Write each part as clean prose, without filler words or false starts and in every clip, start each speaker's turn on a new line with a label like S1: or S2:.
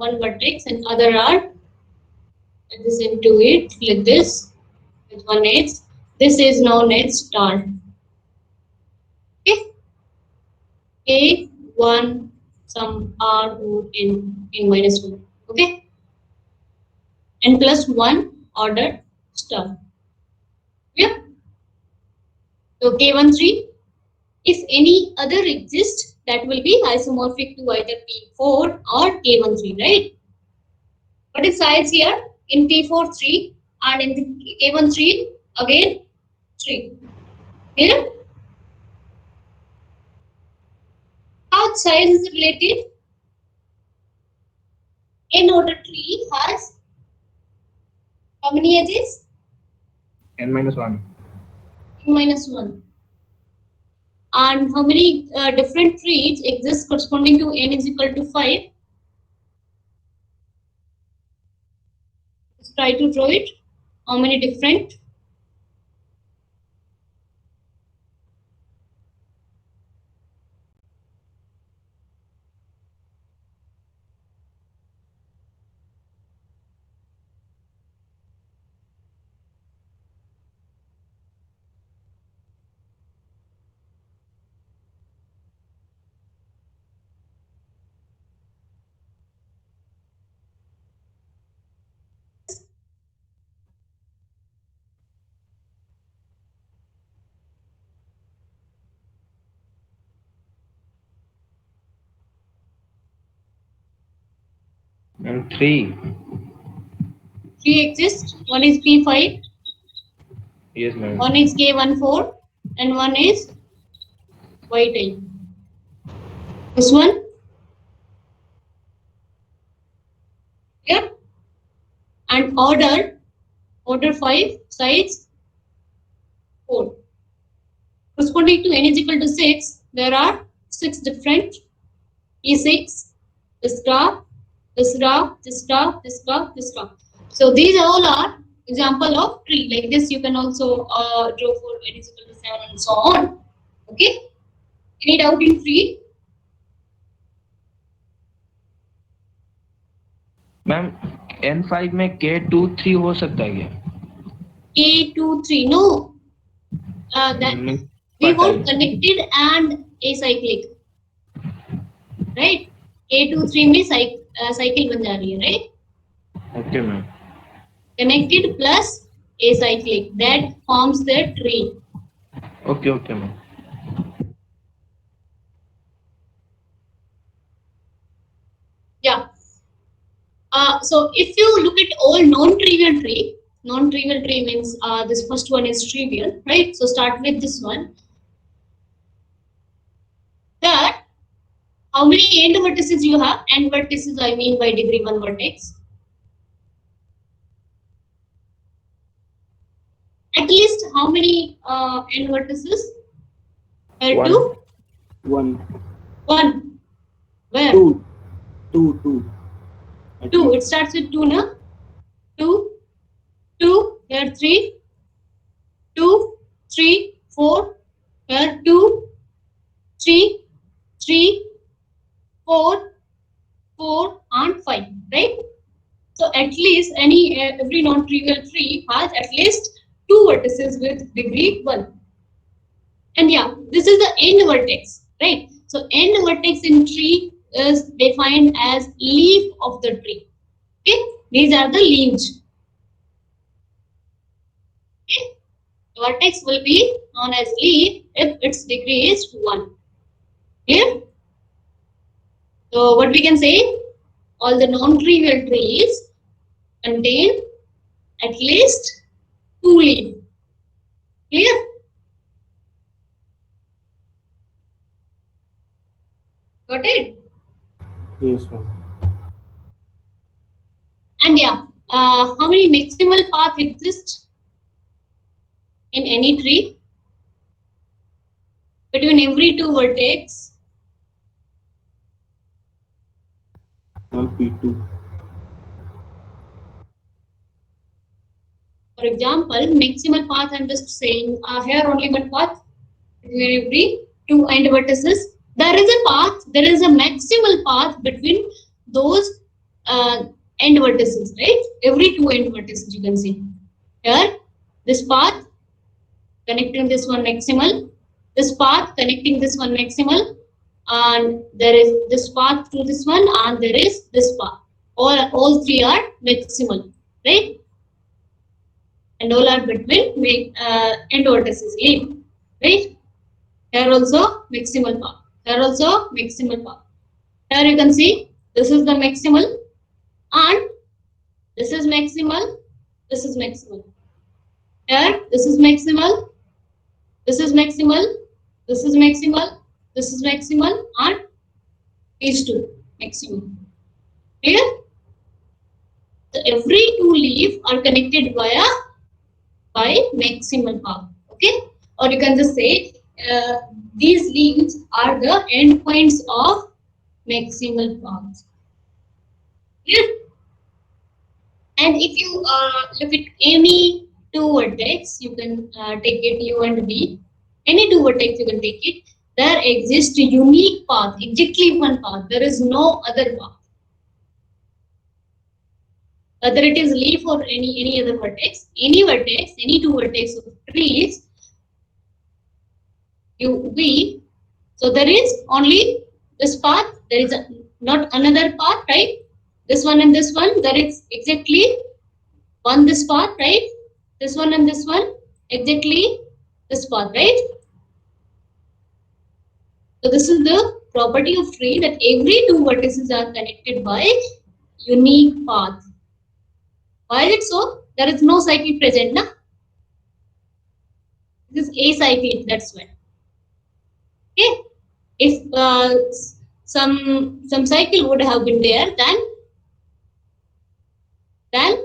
S1: one vertex and other are adjacent to it like this with one edge. This is known as star. Okay. A1 some R root in minus 1. Okay. And plus 1 ordered star. Yeah. So K13. If any other exists, that will be isomorphic to either P4 or K13, right? What is size here? In P4 3 and in the K13 again 3. Here, how size is related? N order tree has how many edges?
S2: N minus 1.
S1: N minus 1. And how many different trees exist corresponding to n is equal to 5? Let's try to draw it. How many different?
S2: And 3.
S1: 3 exists. One is P5,
S2: Yes, ma'am.
S1: one is K14, and one is YT. This one? Yeah. And order 5, size 4. Corresponding to n is equal to 6, there are 6 different E6, this star, this star, this star, this star, this star. So these all are example of tree. Like this, you can also draw for n is equal to 7 and so on. Okay. Any doubt in tree?
S2: Ma'am N5 में K23 हो सकता है क्या?
S1: K23, no. That we want connected and acyclic, right? K23 में cycle बन जा रही है, right?
S2: Okay, ma'am.
S1: Connected plus acyclic, that forms the tree.
S2: Okay, okay, ma'am.
S1: Yeah. So if you look at all non-trivial tree means this first one is trivial, right? So start with this one. That how many end vertices you have? End vertices I mean by degree 1 vertex. At least how many end vertices? Where?
S2: 1.
S3: 1.
S1: 1. Where?
S3: 2. 2. 2.
S1: 2. It starts with 2, na? 2. 2. Here 3. 2. 3. 4. Here 2. 3. 3. 4. 4 and 5. Right? So at least every non-trivial tree has at least 2 vertices with degree 1. And yeah, this is the end vertex, right? So end vertex in tree is defined as leaf of the tree. Okay, these are the leaves. Okay, vertex will be known as leaf if its degree is 1. Clear? So what we can say? All the non-trivial trees contain at least 2 leaves. Clear? Got it?
S3: Yes, ma'am.
S1: And yeah, how many maximal paths exist in any tree? Between every 2 vertex.
S3: P2.
S1: For example, maximal path, I'm just saying here only one path between every 2 end vertices. There is a path, there is a maximal path between those end vertices, right? Every two end vertices you can see. Here, this path connecting this one maximal, this path connecting this one maximal, and there is this path to this one, and there is this path. All three are maximal, right? And all are between end vertices, leaf, right? Here also maximal path. Here also maximal path. Here you can see this is the maximal, and this is maximal. This is maximal. Here this is maximal. This is maximal. This is maximal. This is maximal, and these two maximum. Clear? So every two leaves are connected by maximal path. Okay, or you can just say these leaves are the endpoints of maximal path. Clear? And if you look at any two vertex, you can take it U and B. Any two vertex you can take it. There exists a unique path, exactly one path. There is no other path. Whether it is leaf or any other vertex, any two vertex of trees, U V. So there is only this path. There is not another path, right? This one and this one. There is exactly one this path, right? This one and this one, exactly this path, right? So this is the property of tree that every two vertices are connected by unique path. Why is it so? There is no cycle present, na? This is acyclic, that's why. Okay. If some cycle would have been there, then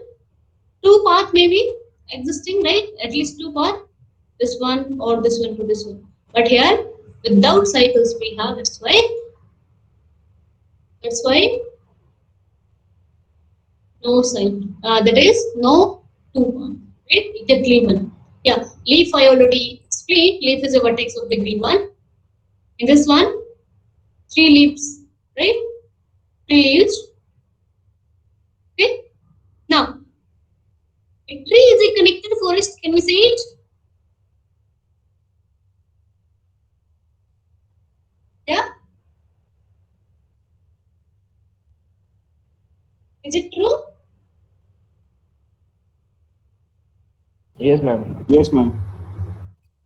S1: two path may be existing, right? At least two path, this one or this one to this one. But here, without cycles we have, that's why no cycle. That is no two path, right? Exactly one. Yeah, leaf I already explained. Leaf is a vertex of the green one. In this one, three leaves, right? Three leaves. Okay. Now, a tree is a connected forest. Can we say it? Yeah. Is it true?
S2: Yes, ma'am.
S3: Yes, ma'am.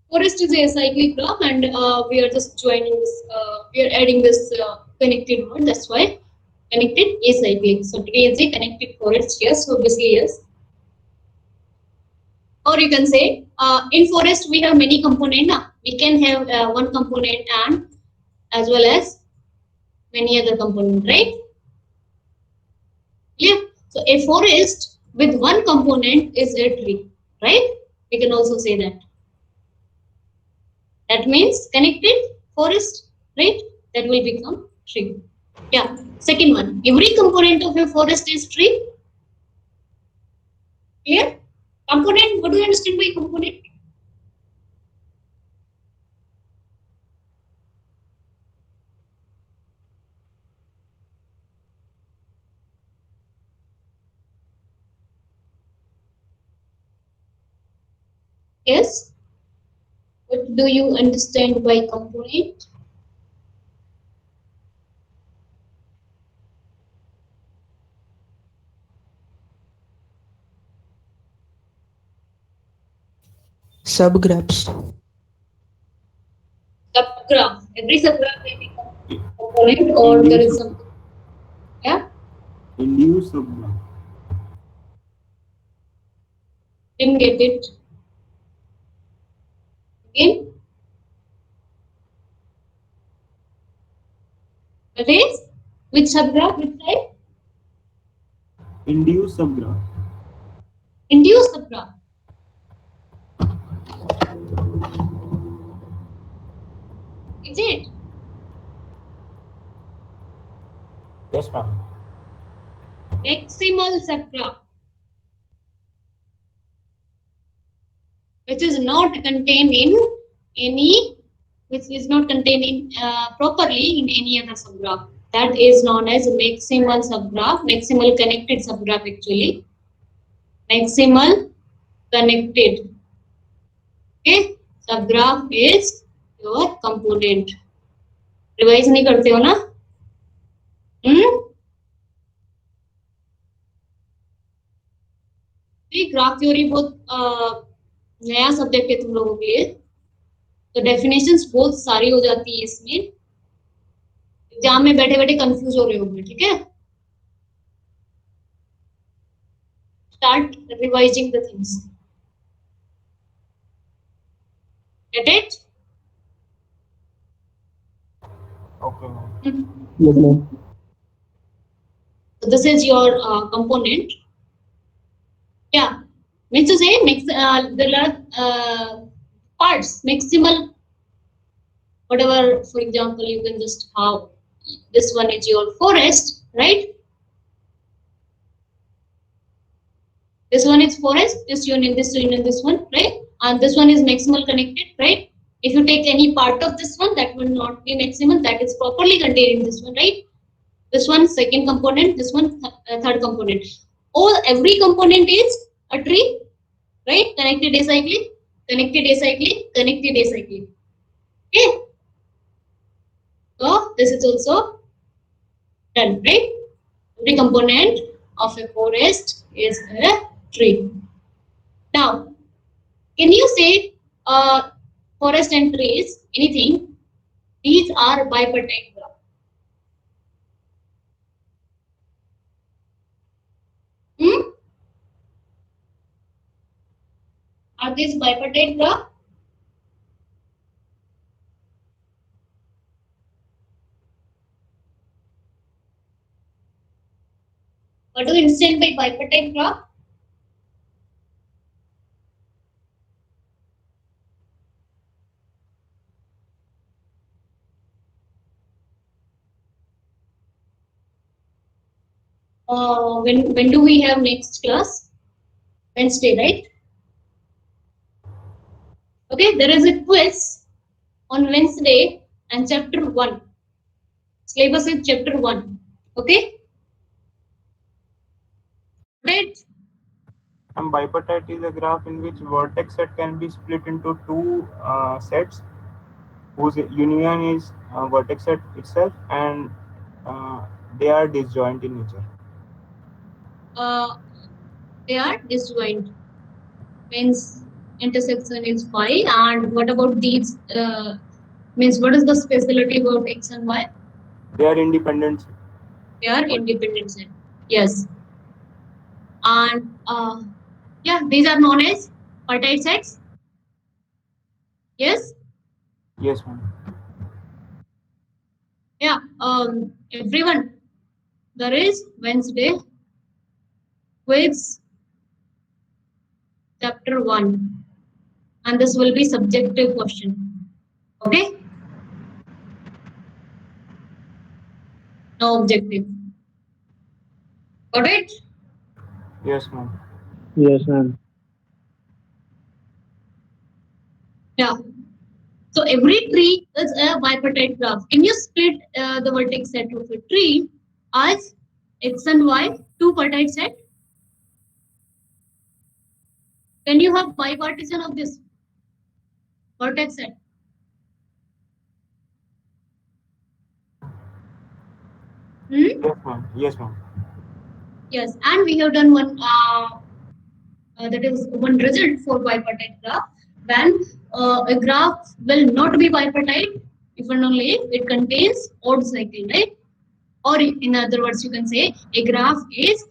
S1: Forest is a cyclic graph, and we are just joining this. We are adding this connected word. That's why connected acyclic. So tree is a connected forest. Yes, obviously yes. Or you can say in forest we have many components. We can have one component and as well as many other components, right? Yeah. So a forest with one component is a tree, right? We can also say that. That means connected forest, right? That will become tree. Yeah. Second one. Every component of a forest is tree. Clear? Component. What do you understand by component? Yes. What do you understand by component?
S4: Subgraphs.
S1: Subgraph. Every subgraph may be component or there is some. Yeah.
S3: Induce subgraph.
S1: Didn't get it. Again. That is which subgraph? Which type?
S3: Induce subgraph.
S1: Induced subgraph. Is it?
S3: Yes, ma'am.
S1: Maximal subgraph, which is not contained in any, which is not contained in properly in any other subgraph. That is known as maximal subgraph, maximal connected subgraph actually. Maximal connected. Okay, subgraph is your component. Revise नहीं करते हो ना? Graph theory बहुत नया subject है तुम लोगों के लिए, तो डेफिनेशंस बहुत सारी हो जाती है इसमें, एग्जाम में बैठे बैठे कंफ्यूज हो रहे होंगे. ठीक है, start revising the things. Get it?
S3: Okay, ma'am.
S4: Yes, ma'am.
S1: So this is your component. Yeah, means to say there are parts, maximal, whatever. For example, you can just have this one is your forest, right? This one is forest, this union, this one, right? And this one is maximal connected, right? If you take any part of this one, that will not be maximal, that is properly contained in this one, right? This one second component, this one third component. Every component is a tree, right? Connected acyclic, connected acyclic, connected acyclic. Okay. So this is also done, right? Every component of a forest is a tree. Now, can you say forest and trees? Anything? These are bipartite graph. Are these bipartite graph? What do you understand by bipartite graph? When do we have next class? Wednesday, right? Okay, there is a quiz on Wednesday and chapter 1. Syllabus is chapter 1. Okay? Right?
S3: And bipartite is a graph in which vertex set can be split into two sets whose union is vertex set itself, and they are disjoint in nature.
S1: They are disjoint. Means intersection is phi. And what about these? Means what is the specialty about x and y?
S3: They are independent.
S1: They are independent set. Yes. And yeah, these are known as partite sets. Yes.
S3: Yes, ma'am.
S1: Yeah. Everyone, there is Wednesday quiz chapter 1, and this will be subjective question. Okay. No objective. Got it?
S3: Yes, ma'am.
S4: Yes, ma'am.
S1: Yeah. So every tree is a bipartite graph. Can you split the vertex set of a tree as x and y, two partite set? Can you have bipartition of this vertex set?
S3: Yes, ma'am. Yes, ma'am.
S1: Yes, and we have done one that is one result for bipartite graph. When a graph will not be bipartite if and only if it contains odd cycle, right? Or in other words, you can say a graph is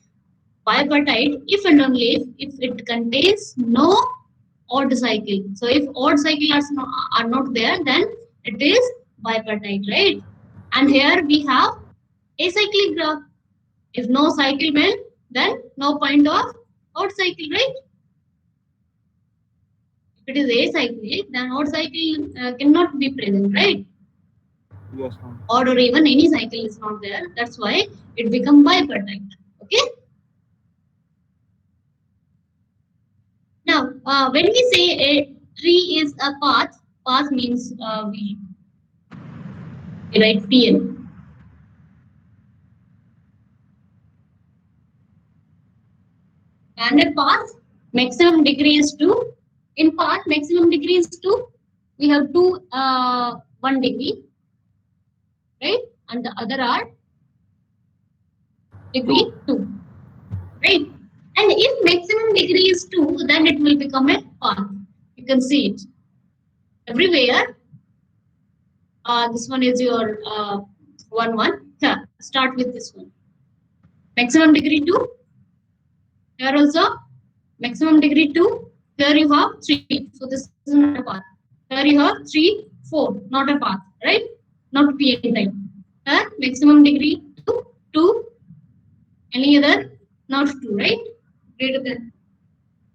S1: bipartite if and only if it contains no odd cycle. So if odd cycle are not there, then it is bipartite, right? And here we have acyclic graph. If no cycle well, then no point of odd cycle, right? If it is acyclic, then odd cycle cannot be present, right?
S3: Yes, ma'am.
S1: Odd or even any cycle is not there. That's why it become bipartite. Okay. Now, when we say a tree is a path means we write PL. And a path maximum degree is 2. In path maximum degree is 2. We have 1 degree, right? And the other are degree 2, right? And if maximum degree is 2, then it will become a path. You can see it everywhere. This one is your 1 1. Yeah, start with this one. Maximum degree 2. Here also maximum degree 2. Here you have 3. So this is not a path. Here you have 3, 4. Not a path, right? Not PN type. Here maximum degree 2, 2. Any other? Not 2, right? Greater than.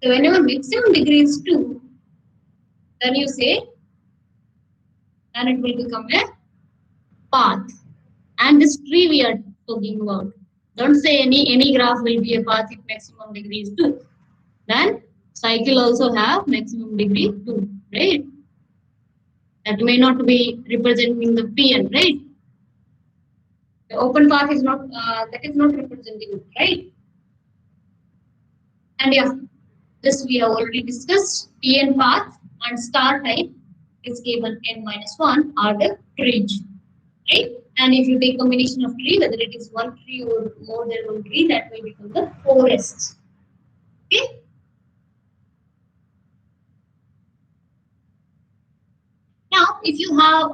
S1: So whenever maximum degree is 2, then you say, and it will become a path. And this tree we are talking about. Don't say any graph will be a path if maximum degree is 2. Then cycle also have maximum degree 2, right? That may not be representing the PN, right? The open path is not that is not representing it, right? And yeah, this we have already discussed. PN path and star type is given n-1 are the trees, right? And if you take combination of tree, whether it is one tree or more than one tree, that will become the forest. Okay. Now, if you have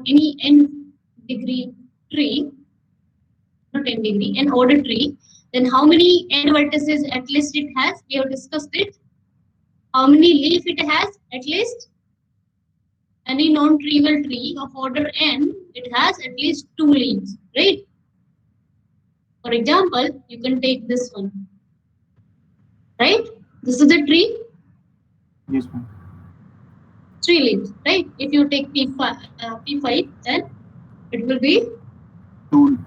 S1: any n degree tree, not n degree, an order tree, then how many end vertices at least it has? We have discussed it. How many leaf it has at least? Any non-trivial tree of order n, it has at least 2 leaves, right? For example, you can take this one, right? This is the tree.
S3: Yes, ma'am.
S1: 3 leaves, right? If you take P5, then it will be
S3: 2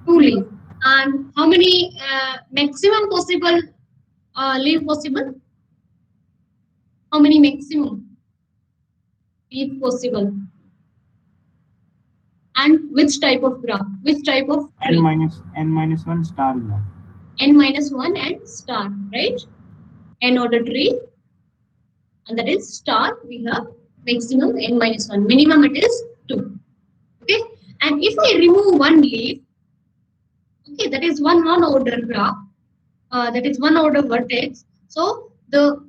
S1: leaves. And how many maximum possible leaf possible? How many maximum leaf possible? And which type of graph? Which type of tree?
S3: n-1 star graph.
S1: n-1 and star, right? N order tree, and that is star. We have maximum n-1. Minimum it is 2. Okay, and if I remove one leaf, okay, that is one order graph. That is one order vertex. So the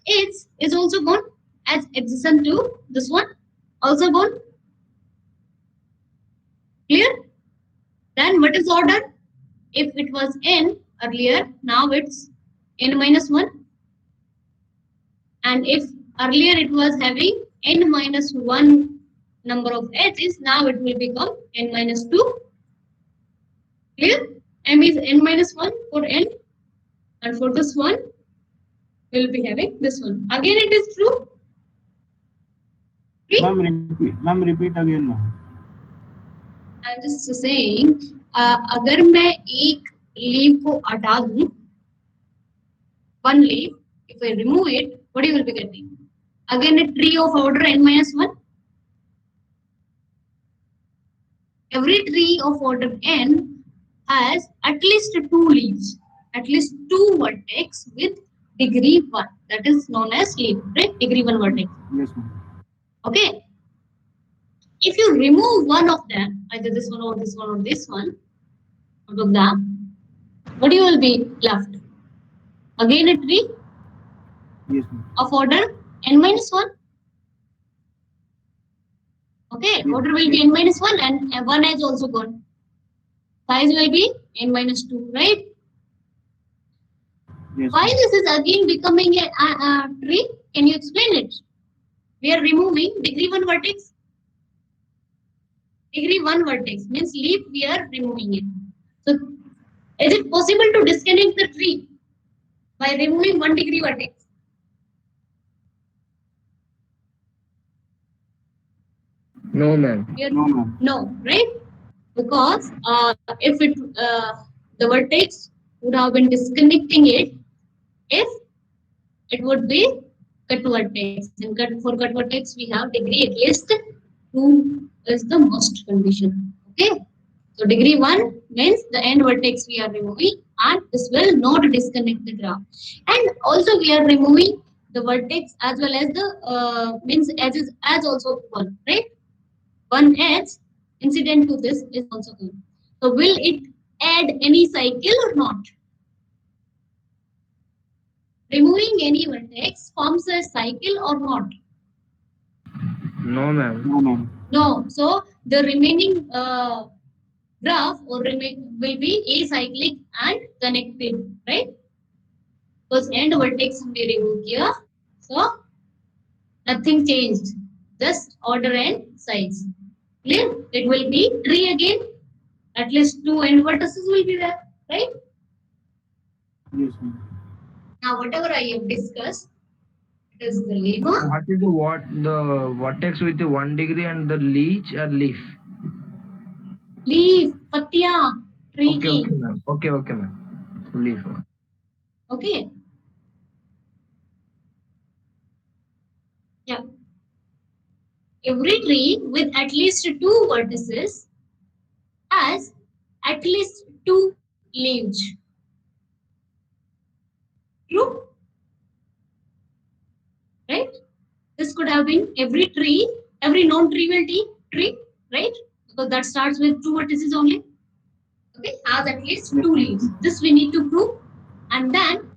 S1: edge is also gone as adjacent to this one, also gone. Clear? Then what is order? If it was n earlier, now it's n-1. And if earlier it was having n-1 number of edges, now it will become n-2. Clear? M is n-1 for n, and for this one, we'll be having this one. Again, it is true.
S3: Ma'am, repeat again, ma'am.
S1: I'm just saying, अगर मैं एक leaf को हटा दूं, one leaf, if I remove it, what you will be getting? Again, a tree of order n-1. Every tree of order n has at least 2 leaves, at least 2 vertex with degree 1. That is known as leaf, right? Degree 1 vertex.
S3: Yes, ma'am.
S1: Okay. If you remove one of them, either this one or this one or this one, out of them, what you will be left? Again a tree.
S3: Yes, ma'am.
S1: Of order n-1. Okay,
S3: Yes.
S1: order will be n-1 and 1 is also gone. Size will be n-2, right?
S3: Yes,
S1: Why
S3: ma'am.
S1: this is again becoming a tree? Can you explain it? We are removing degree 1 vertex. Degree 1 vertex means leaf, we are removing it. So, is it possible to disconnect the tree by removing 1 degree vertex?
S2: No, ma'am.
S3: No, ma'am.
S1: No, right? Because if the vertex would have been disconnecting it, if it would be cut vertex. And for cut vertex, we have degree at least 2 is the most condition. Okay. So degree 1 means the end vertex we are removing. and this will not disconnect the graph. And also we are removing the vertex as well as the means edges as also one, right? One edge incident to this is also one. So will it add any cycle or not? Removing any vertex forms a cycle or not?
S2: No, ma'am.
S3: No, ma'am.
S1: No. So the remaining graph or will be acyclic and connected, right? Because end vertex will be removed here. So nothing changed. Just order and size. Clear? It will be tree again. At least two end vertices will be there, right?
S3: Yes, ma'am.
S1: Now whatever I have discussed, it is the lemma.
S2: What is the vertex with the 1 degree and the leech or leaf?
S1: Leaf, patya, tree
S2: Okay,
S1: ki.
S2: okay, ma'am. Okay, ma'am. Leaf.
S1: Okay. Yeah. Every tree with at least two vertices has at least two leaves. True? Right? This could have been every tree, every non-trivial tree, right? Because that starts with two vertices only. Okay, has at least two leaves. This we need to prove, and then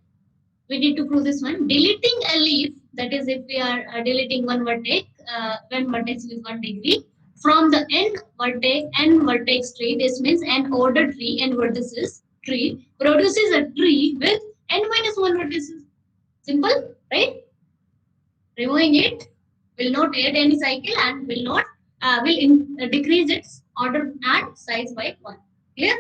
S1: we need to prove this one. Deleting a leaf, that is, if we are deleting one vertex with 1 degree from the n vertex tree, this means an ordered tree, n vertices tree produces a tree with n minus one vertices. Simple, right? Removing it will not add any cycle and will not decrease its order and size by one. Clear?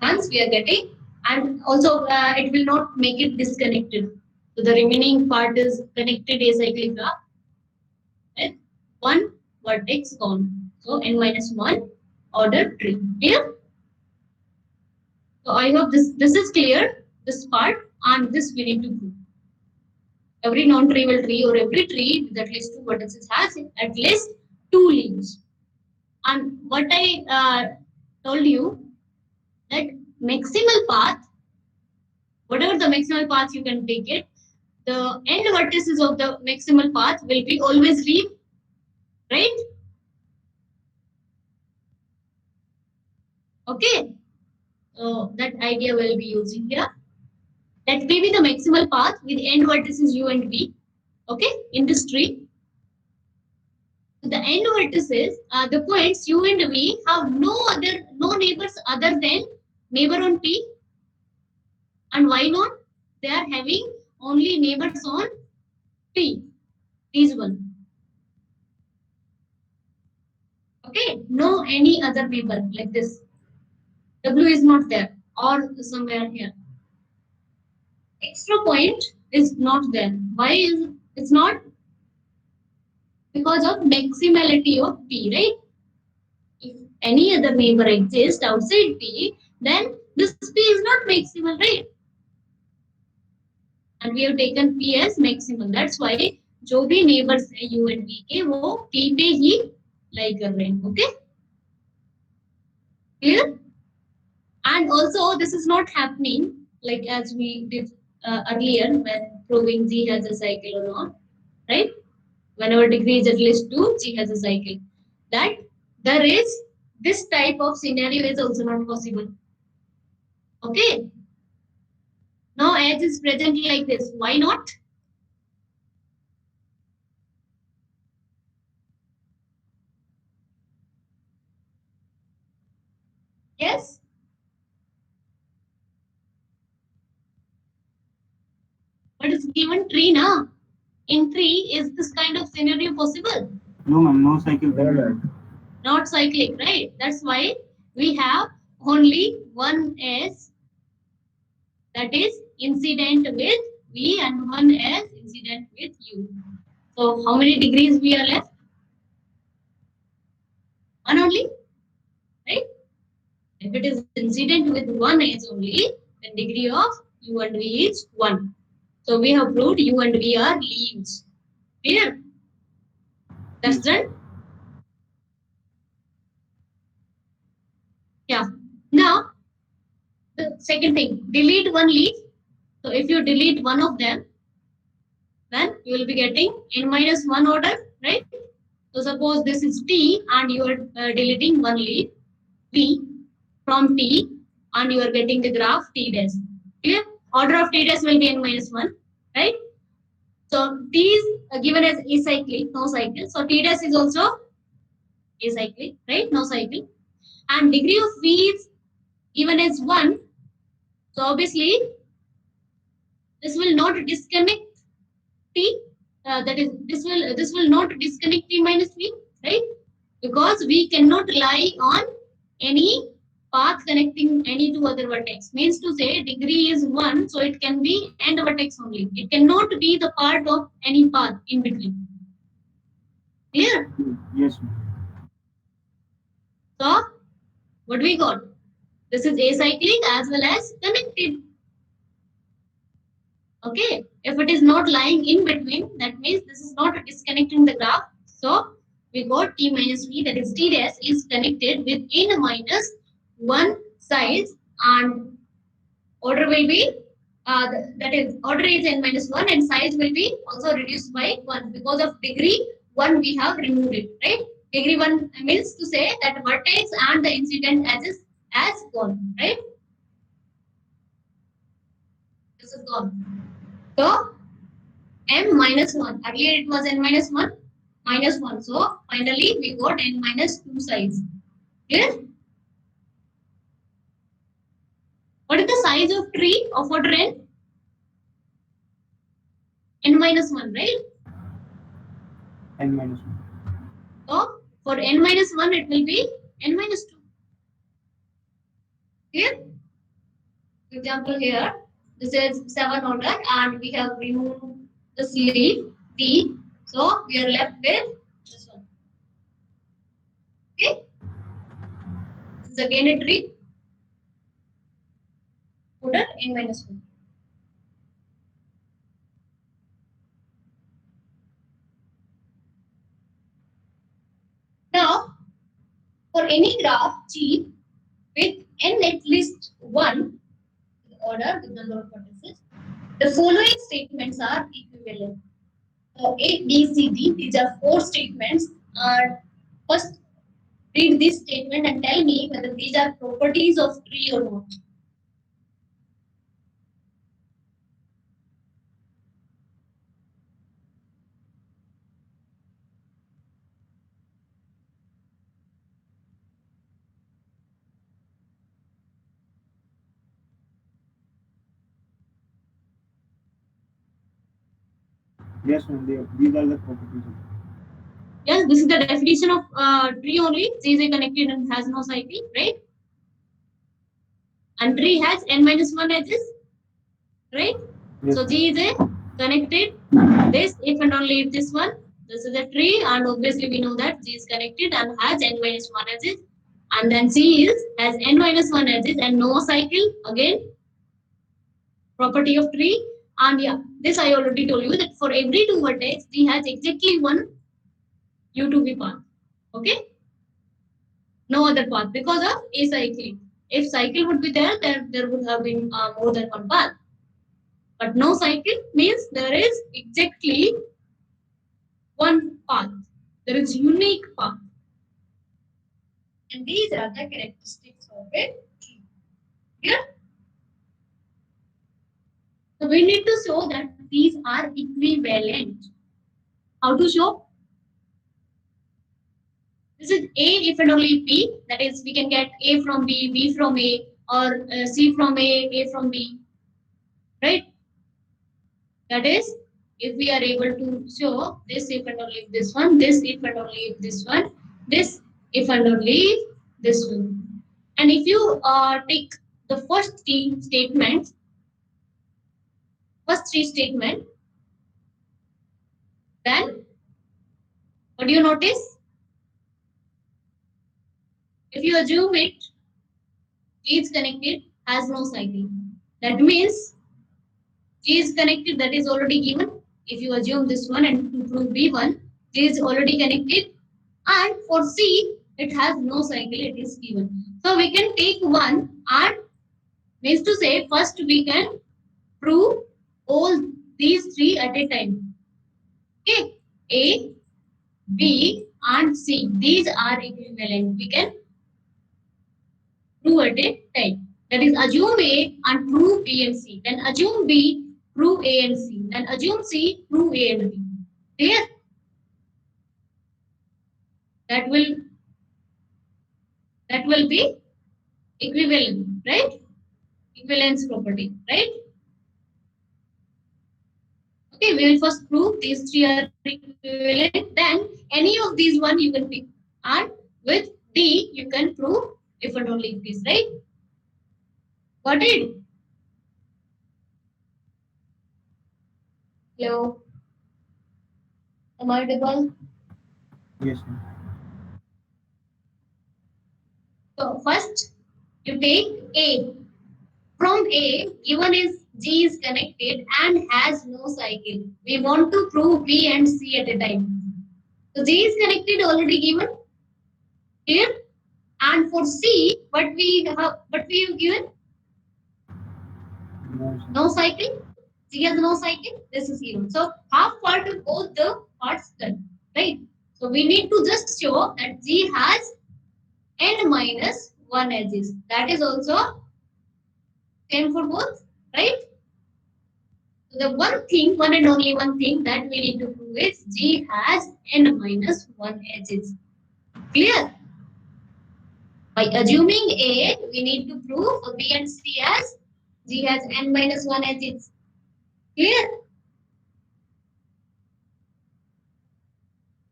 S1: Once we are getting, and also it will not make it disconnected. So the remaining part is connected acyclic graph. Right? One vertex gone. So n minus one order tree. Clear? So I hope this is clear. This part and this we need to prove. Every non-trivial tree or every tree with at least two vertices has at least two leaves. And what I told you that maximal path, whatever the maximal path you can take it, the end vertices of the maximal path will be always leaf, right? Okay. So that idea will be using here. That may be the maximal path with end vertices u and v. Okay, in this tree. The end vertices, the points u and v have no neighbors other than neighbor on P. And why not? They are having only neighbors on P. These one. Okay, no any other neighbor like this. W is not there or somewhere here. Extra point is not there. Why is it's not? Because of maximality of P, right? If any other neighbor exists outside P, then this P is not maximal, right? And we have taken P as maximal. That's why जो भी neighbors है U and V के वो P पे ही lie कर रहे हैं. Okay? Clear? And also this is not happening like as we did earlier when proving G has a cycle or not, right? Whenever degree is at least 2, G has a cycle. That there is this type of scenario is also not possible. Okay? Now edge is present like this. Why not? Yes? But it's given tree now. In tree, is this kind of scenario possible?
S3: No, ma'am. No cycle.
S1: Not cyclic, right? That's why we have only one S that is incident with V and one S incident with U. So how many degrees we are left? One only, right? If it is incident with one edge only, then degree of U and V is 1. So we have proved U and V are leaves. Clear? That's done? Yeah. Now, the second thing, delete one leaf. So if you delete one of them, then you will be getting n minus 1 order, right? So suppose this is T and you are deleting one leaf, T from T, and you are getting the graph T dash. Clear? Order of T dash will be n minus 1, right? So T is given as acyclic, no cycle. So T dash is also acyclic, right? No cycle. And degree of V is given as 1. So obviously this will not disconnect T. That is, this will not disconnect T minus V, right? Because we cannot rely on any path connecting any two other vertex. Means to say degree is 1, so it can be end vertex only. It cannot be the part of any path in between. Clear?
S3: Yes.
S1: So what we got? This is acyclic as well as connected. Okay. If it is not lying in between, that means this is not disconnecting the graph. So we got T minus V, that is T dash is connected with n minus 1 size, and order will be that is order is n minus 1 and size will be also reduced by 1 because of degree 1 we have removed it, right? Degree 1 means to say that vertex and the incident edges as gone, right? This is gone. So m minus 1. Earlier it was n minus 1 minus 1. So finally we got n minus 2 size. Clear? What is the size of tree of order n? N minus 1, right?
S3: N minus 1.
S1: So for n minus 1 it will be n minus 2. Clear? For example here, this is 7 order and we have removed the sleeve T. So we are left with this one. Okay? This is again a tree. Order n minus 1. Now, for any graph G with n at least 1 order with number of vertices, the following statements are equivalent. So A, B, C, D, these are 4 statements. First, read this statement and tell me whether these are properties of tree or not.
S3: Yes, ma'am. These are the properties.
S1: Yes, this is the definition of tree only. G is a connected and has no cycle, right? And tree has n minus 1 edges, right?
S3: Yes,
S1: So G is a connected. This, if and only if this one. This is a tree, and obviously we know that G is connected and has n minus 1 edges. And then C is has n minus 1 edges and no cycle. Again, property of tree. And yeah, this I already told you that for every two vertex, G has exactly one U2V path. Okay? No other path because of acyclic. If cycle would be there, there would have been more than one path. But no cycle means there is exactly one path. There is unique path. And these are the characteristics of a tree. Clear? So we need to show that these are equivalent. How to show? This is A if and only B. That is, we can get A from B, B from A, or C from A from B. Right? That is, if we are able to show this if and only if this one, this if and only if this one, this if and only if this one. And if you take the first three statements, then what do you notice? If you assume it is connected, has no cycle. That means G is connected, that is already given. If you assume this one and to prove B1, G is already connected. And for C, it has no cycle, it is given. So we can take one and Means to say, first we can prove all these three at a time. Okay, A, B, and C. These are equivalent. We can prove at a time. That is, assume A and prove B and C. Then assume B, prove A and C. Then assume C, prove A and B. Clear? That will be equivalent, right? Equivalence property, right? Okay, we will first prove these three are equivalent. Then any of these one you can pick, and with D you can prove if and only if this, right? Got it? Hello, am I audible?
S3: Yes, ma'am.
S1: So first you take A. From A, given is G is connected and has no cycle. We want to prove B and C at a time. So G is connected already given. Clear? And for C, what we have given? No cycle. G has no cycle. This is given. So half part of both the parts done. Right? So we need to just show that G has n minus 1 edges. That is also same for both. Right? So the one and only one thing that we need to prove is G has n minus 1 edges. Clear? By assuming A, we need to prove B and C as G has n minus 1 edges. Clear?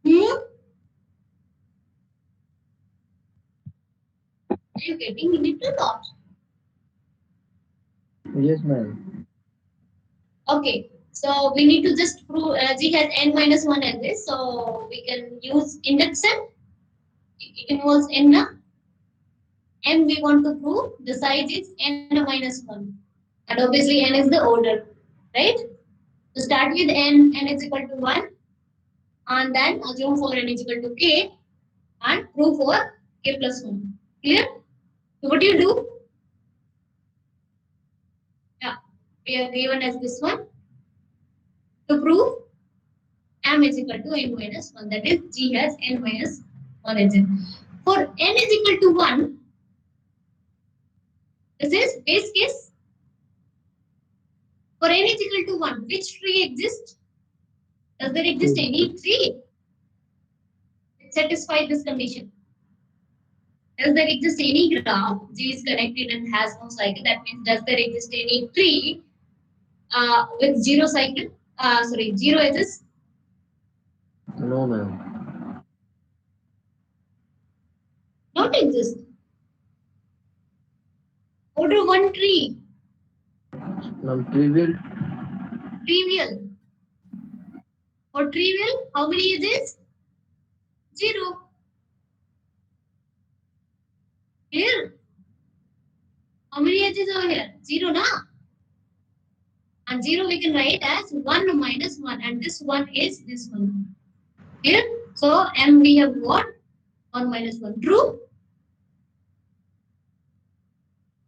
S1: Hmm? Are you getting it or not?
S2: Yes, ma'am.
S1: Okay, so we need to just prove G has n minus 1 edges. So we can use induction. It involves n. M we want to prove the size is n minus 1. And obviously n is the order. Right? So start with n is equal to 1. And then assume for n is equal to k. And prove for k plus 1. Clear? So what do you do? Yeah, we are given as this one. To prove m is equal to n minus 1. That is, G has n minus 1 edges. For n is equal to 1, this is base case. For n is equal to 1, which tree exists? Does there exist any tree that satisfies this condition? Does there exist any graph? G is connected and has no cycle. That means, does there exist any tree with zero cycle? Zero edges?
S2: No, ma'am.
S1: Not exist. Order one tree.
S2: Ma'am, trivial.
S1: Trivial. For trivial, how many edges? Zero. Clear? How many edges are here? Zero, na? And zero we can write as 1 minus 1. And this one is this one. Clear? So m we have got 1 minus 1. True?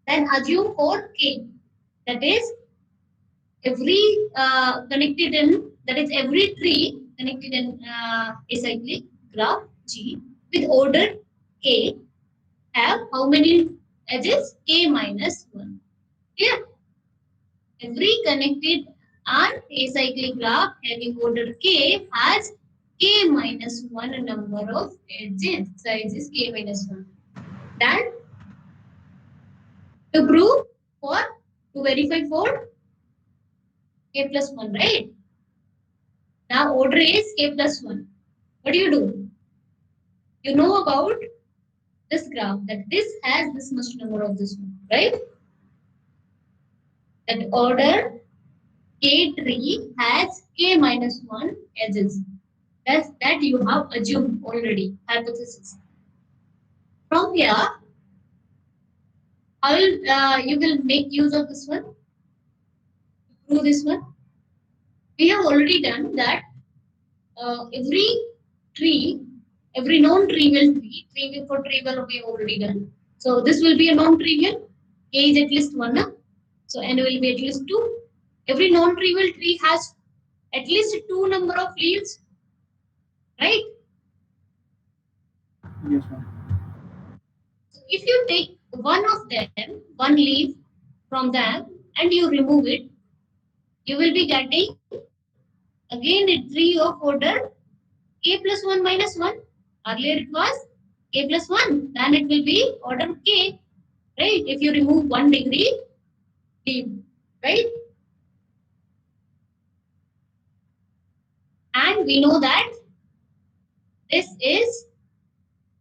S1: Then assume for k. That is every tree connected in acyclic graph G with order k have how many edges? K minus 1. Clear? Every connected and acyclic graph having order k has k minus 1 number of edges. Size is k minus 1. Then to prove for to verify for k plus 1, right? Now order is k plus 1. What do? You know about this graph that this has this much number of this one, right? That order k tree has k minus 1 edges. That you have assumed already, hypothesis. From here, you will make use of this one, prove this one. We have already done that every tree, every non-trivial tree, trivial for trivial we have already done. So this will be a non-trivial. K is at least 1. So n will be at least 2. Every non-trivial tree has at least 2 number of leaves, right?
S3: Yes, ma'am.
S1: So if you take one of them, one leaf from them, and you remove it, you will be getting again a tree of order k plus 1 minus 1. Earlier it was k plus 1, then it will be order k, right? If you remove 1 degree leaf, right? And we know that this is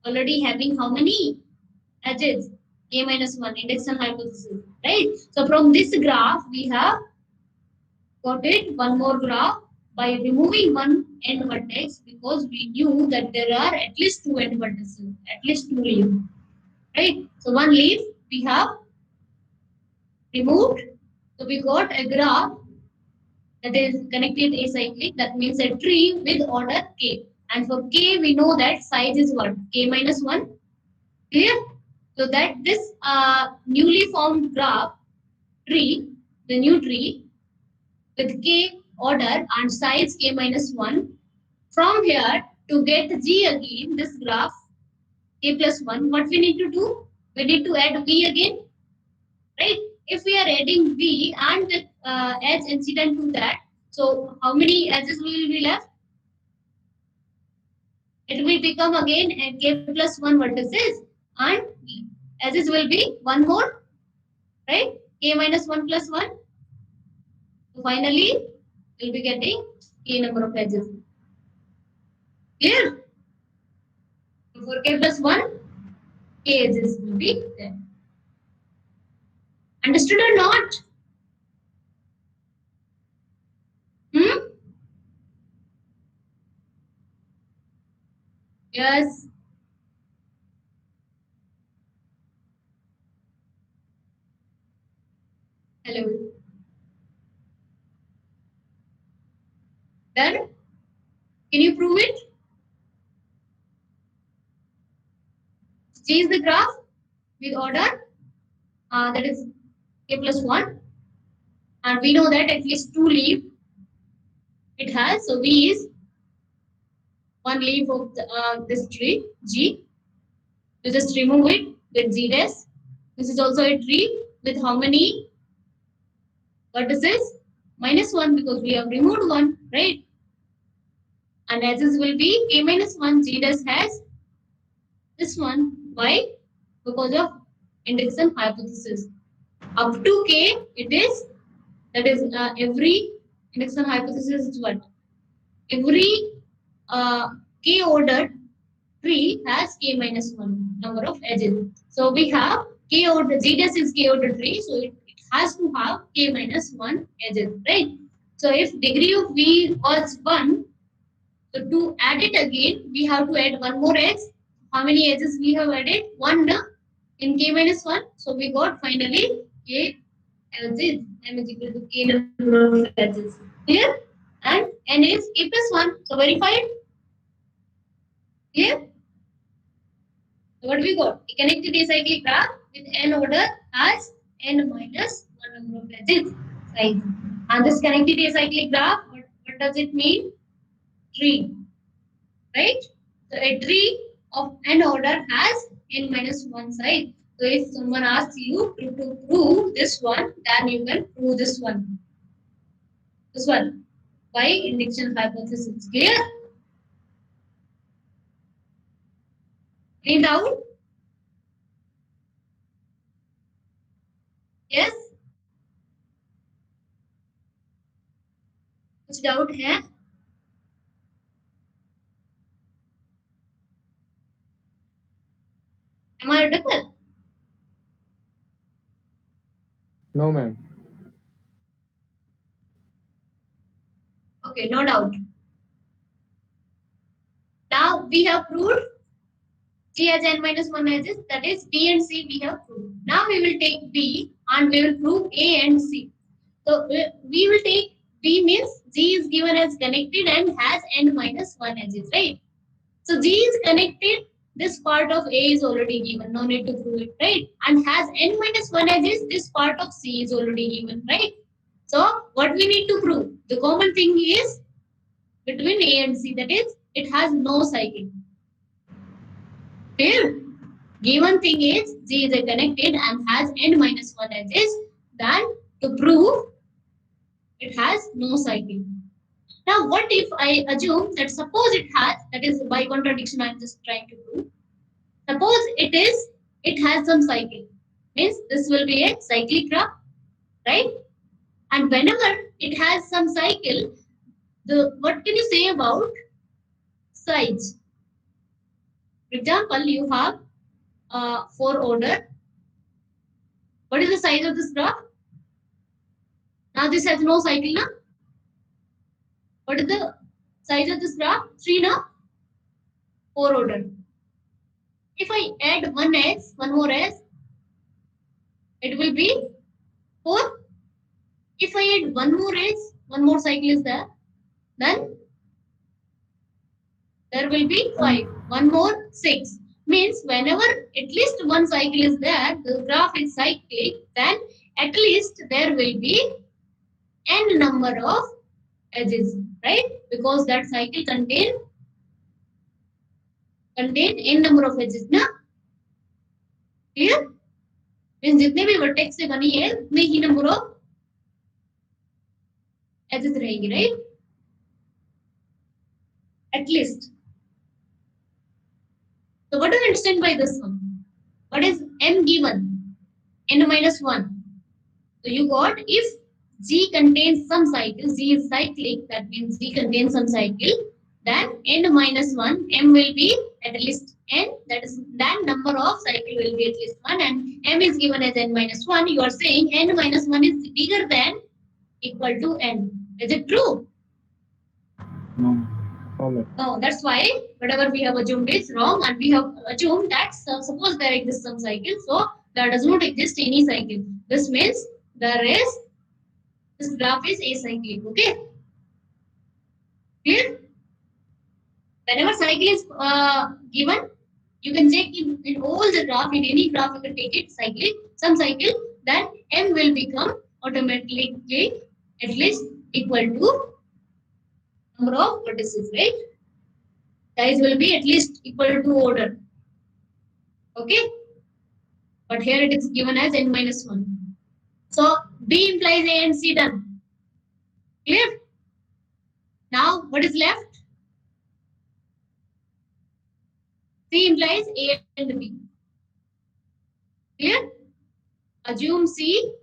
S1: already having how many edges? K minus 1, index and hypothesis, right? So from this graph, we have got it one more graph by removing one end vertex because we knew that there are at least two end vertices, at least two leaves, right? So one leaf we have removed. So we got a graph that is connected acyclic. That means a tree with order k. And for k, we know that size is what? K minus 1. Clear? So that this newly formed graph tree, the new tree with k order and size k minus 1. From here to get g again, this graph k plus 1, what we need to do? We need to add v again, right? If we are adding v and the edge incident to that, so how many edges will be left? It will become again a k plus 1 vertices and edges will be one more, right? K minus 1 plus 1. So finally, we'll be getting k number of edges. Clear? So for k plus 1, k edges will be there. Understood or not? Hmm? Yes. Hello. Done? Can you prove it? Change the graph with order. That is k plus 1. And we know that at least two leaf it has. So V is one leaf of this tree, G. You just remove it with G dash. This is also a tree with how many vertices? Minus 1 because we have removed 1, right? And edges will be k minus 1. G dash has this one. Why? Because of induction hypothesis. Up to k, it is, that is every induction hypothesis is what? Every k ordered tree has k minus 1 number of edges. So we have k order, G dash is k order tree, so it has to have k minus 1 edges, right? So if degree of V was 1, so to add it again, we have to add one more edge. How many edges we have added? 1 in k minus 1. So we got finally k edges. M is equal to k number of edges. Clear? And n is k plus 1. So verified? Clear? So what we got? A connected acyclic graph with n order has n minus 1 number of edges size. And this connected acyclic graph, what does it mean? Tree, right? So a tree of n order has n minus 1 size. So if someone asks you to prove this one, then you can prove this one. This one by induction hypothesis. Clear? Any doubt? Yes? कुछ doubt है? Am I audible?
S2: No, ma'am.
S1: Okay, no doubt. Now we have proved G has n minus 1 edges, that is B and C we have proved. Now we will take B and we will prove A and C. So we will take B means G is given as connected and has n minus 1 edges, right? So G is connected this part of A is already given, no need to prove it, right? And has n minus 1 edges, this part of C is already given, right? So what we need to prove? The common thing is between A and C, that is, it has no cycle. Clear? Given thing is G is a connected and has n minus 1 edges, then to prove it has no cycle. Now, what if I assume that suppose it has, that is by contradiction I am just trying to prove. Suppose it has some cycle. Means this will be a cyclic graph, right? And whenever it has some cycle, the what can you say about size? For example, you have four order. What is the size of this graph? Now this has no cycle, na? What is the size of this graph? 3, na? 4 order. If I add one more s, it will be 4. If I add one more cycle is there, then there will be 5. One more 6. Means whenever at least one cycle is there, the graph is cyclic, then at least there will be n number of edges, right? Because that cycle contain n number of edges, ना? Clear? Means जितने भी vertex से बनी है उतने ही number of edges रहेंगे, right? At least. So what do you understand by this one? What is m given? N minus 1. So you got if G contains some cycle, G is cyclic, that means G contains some cycle, then n minus 1, m will be at least n, that is, then number of cycle will be at least 1, and m is given as n minus 1. You are saying n minus 1 is bigger than equal to n. Is it true?
S3: No.
S1: No, that's why whatever we have assumed is wrong, and we have assumed that suppose there exists some cycle, so there does not exist any cycle. This means this graph is acyclic. Okay, clear? Whenever cycle is given, you can check in all the graph, in any graph you can take it cyclic, some cycle, then m will become automatically at least equal to number of vertices, right? Size will be at least equal to order. Okay, but here it is given as n minus 1. So B implies A and C done. Clear? Now what is left? C implies A and B. Clear? Assume C,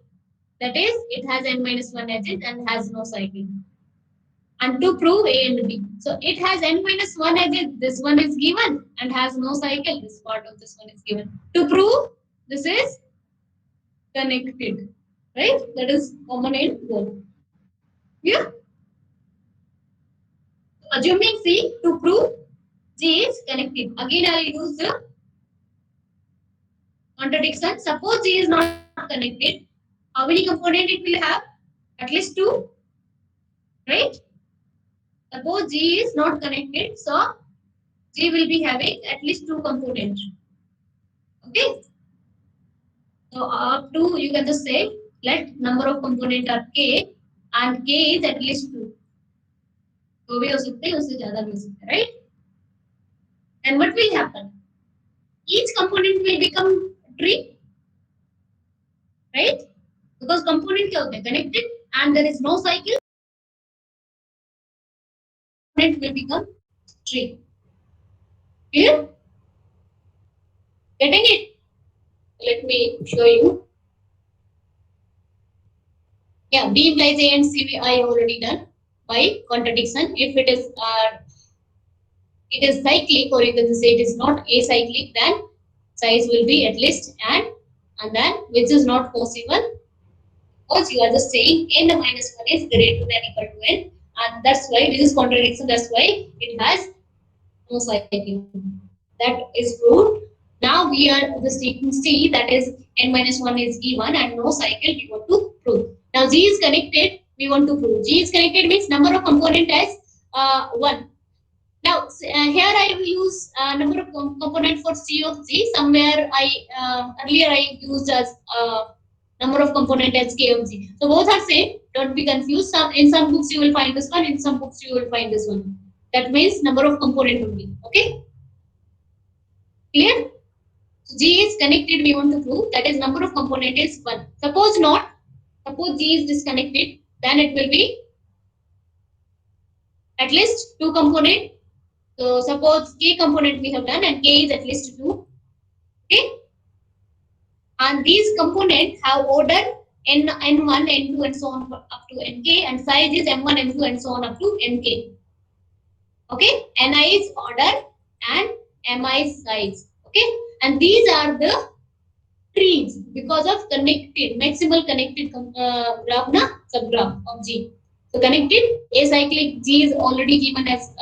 S1: that is, it has n minus 1 edges and has no cycle. And to prove A and B. So it has n minus 1 edges, this one is given, and has no cycle, this part of this one is given. To prove this is connected, right? That is common in both. Yeah? Assuming C, to prove G is connected. Again, I will use the contradiction. Suppose G is not connected, how many components it will have? At least 2, right? Suppose G is not connected, so G will be having at least 2 components. Okay. So up to, you can just say let number of components are K, and K is at least 2. तो भी हो सकते हैं, उससे ज़्यादा भी हो सकते हैं, right? Then what will happen? Each component will become tree, right? Because component क्या होते हैं? Connected, and there is no cycle. Component will become tree. Clear? Getting it? Let me show you. Yeah, B implies A and C I already done by contradiction. If it is cyclic, or you can say it is not acyclic, then size will be at least and then which is not possible, because you are just saying n minus 1 is greater than equal to n, and that's why this is contradiction. That's why it has no cycle. That is proved. Now we are just taking C, that is n minus 1 is given and no cycle, we want to prove. Now G is connected, we want to prove. G is connected means number of component as 1. Now here I will use number of component for C of G. Somewhere I earlier I used as number of component as K of G. So both are same. Don't be confused. In some books you will find this one. In some books you will find this one. That means number of component only. Okay, clear? G is connected. We want to prove that is number of component is one. Suppose not. Suppose G is disconnected. Then it will be at least two component. So suppose K component we have done and K is at least two. Okay, and these components have order n1, n2, and so on up to nk, and size is m1, m2, and so on up to nk. Okay, ni is order and mi is size. Okay, and these are the trees because of connected maximal connected graph na subgraph of G. So connected acyclic G is already given as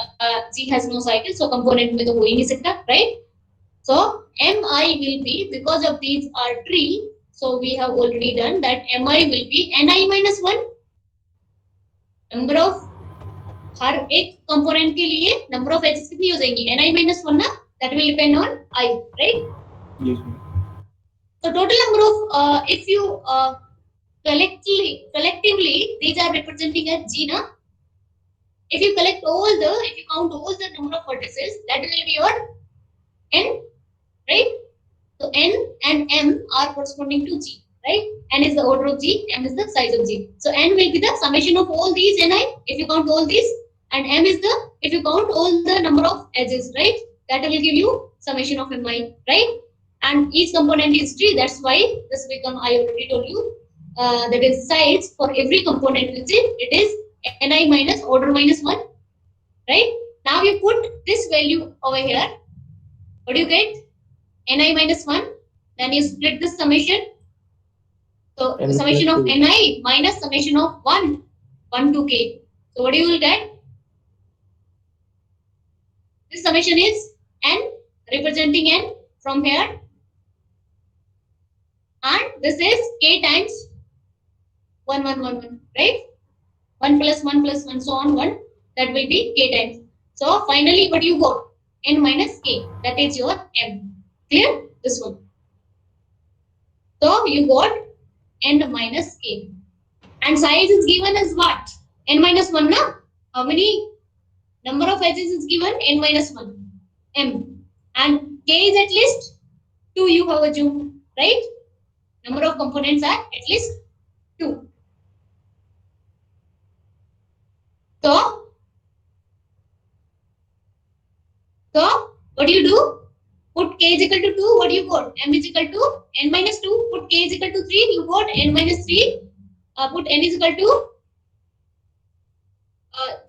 S1: G has no cycle, so component में तो हो ही नहीं सकता, right? So mi will be, because of these are tree, so we have already done that mi will be ni minus 1 number of हर एक component के लिए number of edges कितनी हो जाएंगी ni minus 1 ना, that will depend on I, right?
S3: Yes, ma'am.
S1: So total number of if you collectively these are representing as G na. If you collect if you count all the number of vertices, that will be your n, right? So n and m are corresponding to G, right? N is the order of G, m is the size of G. So n will be the summation of all these ni if you count all these, and m is the if you count all the number of edges, right? That will give you summation of mi, right? And each component is tree. That's why this become I already told you that is size for every component is it is ni minus order minus 1, right? Now you put this value over here. What do you get? Ni minus 1. Then you split this summation. So
S4: N
S1: summation
S4: plus
S1: of
S4: 2.
S1: ni minus summation of 1 to k. So what you will get? This summation is n representing n from here, and this is k times 1 1 1 1, right? 1 plus 1 plus 1 so on 1, that will be k times. So finally what you got? N minus k, that is your m. Clear? This one. So you got n minus k. And size is given as what? N minus 1 na? How many number of edges is given? N minus 1. M. And k is at least 2 you have assumed, right? Number of components are at least 2. So what do you do? Put k is equal to 2, what do you got? M is equal to n minus 2. Put k is equal to 3, you got n minus 3. Put n is equal to,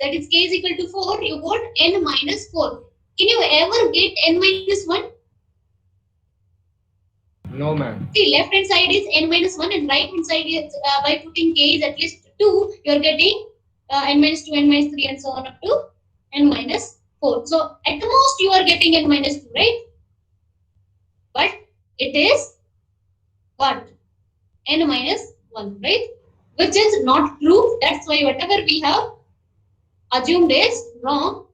S1: that is k is equal to 4, you got n minus 4. Can you ever get n minus 1?
S2: No, ma'am.
S1: See, left hand side is n minus 1 and right hand side is by putting k is at least 2, you are getting n minus 2, n minus 3 and so on up to n minus 4. So at the most you are getting n minus 2, right? But it is what? N minus 1, right? Which is not true. That's why whatever we have assumed is wrong,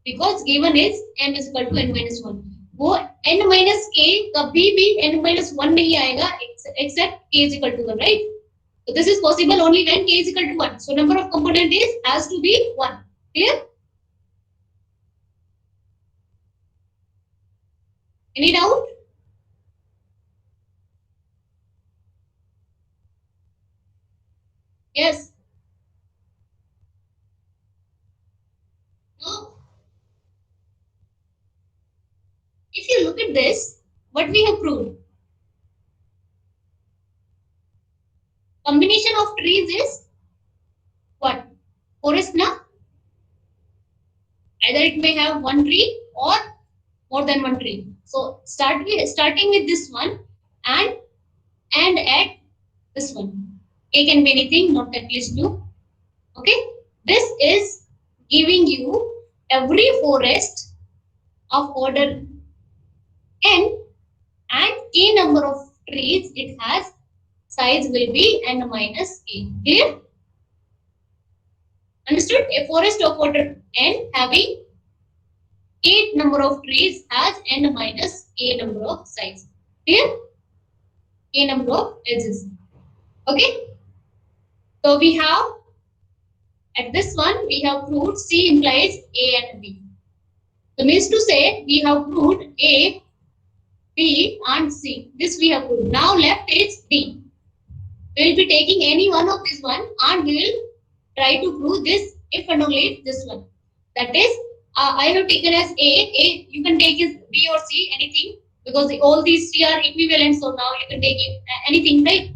S1: because given is m is equal to n minus 1. वो n minus k कभी भी n minus 1 नहीं आएगा except k is equal to 1, right? So this is possible only when k is equal to 1. So number of component is has to be 1. Clear? Any doubt? Yes. No. If you look at this, what we have proved? Combination of trees is what? Forest na? Either it may have one tree or more than one tree. So starting with this one and at this one. A can be anything, not at least two. Okay. This is giving you every forest of order n and k number of trees it has, size will be n minus k. Clear? Understood? A forest of order n having 8 number of trees has n minus a number of sides. Here, a number of edges. Okay. So we have at this one we have proved C implies A and B. So means to say we have proved A, B and C. This we have proved. Now left is D. We will be taking any one of this one and we will try to prove this if and only this one. That is, I have taken as A. A you can take is B or C, anything, because all these three are equivalent. So now you can take it, anything, right?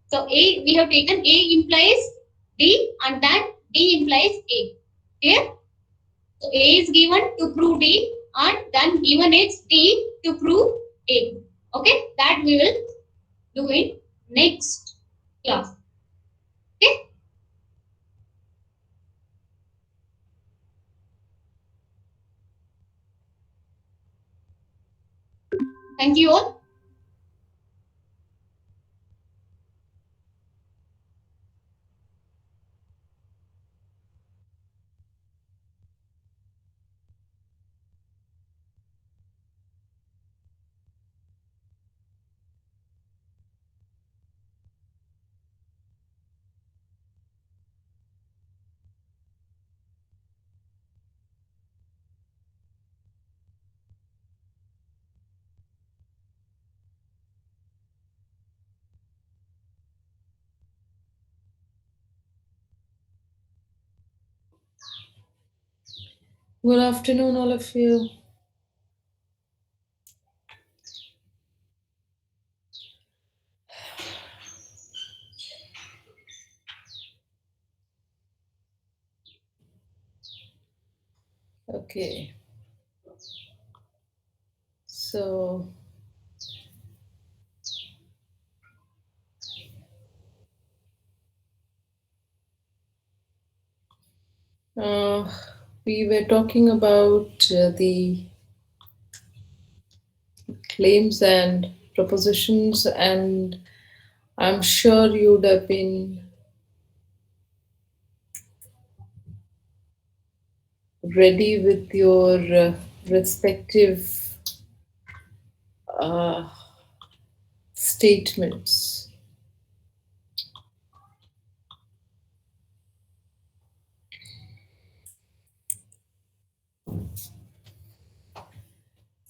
S1: So A we have taken A implies D and then D implies A. Here, so A is given to prove D and then given is D to prove A. Okay, that we will do in next class. Okay. Thank you all.
S5: Good afternoon, all of you. Okay, so uh, we were talking about the claims and propositions, and I'm sure you would have been ready with your respective uh, statements.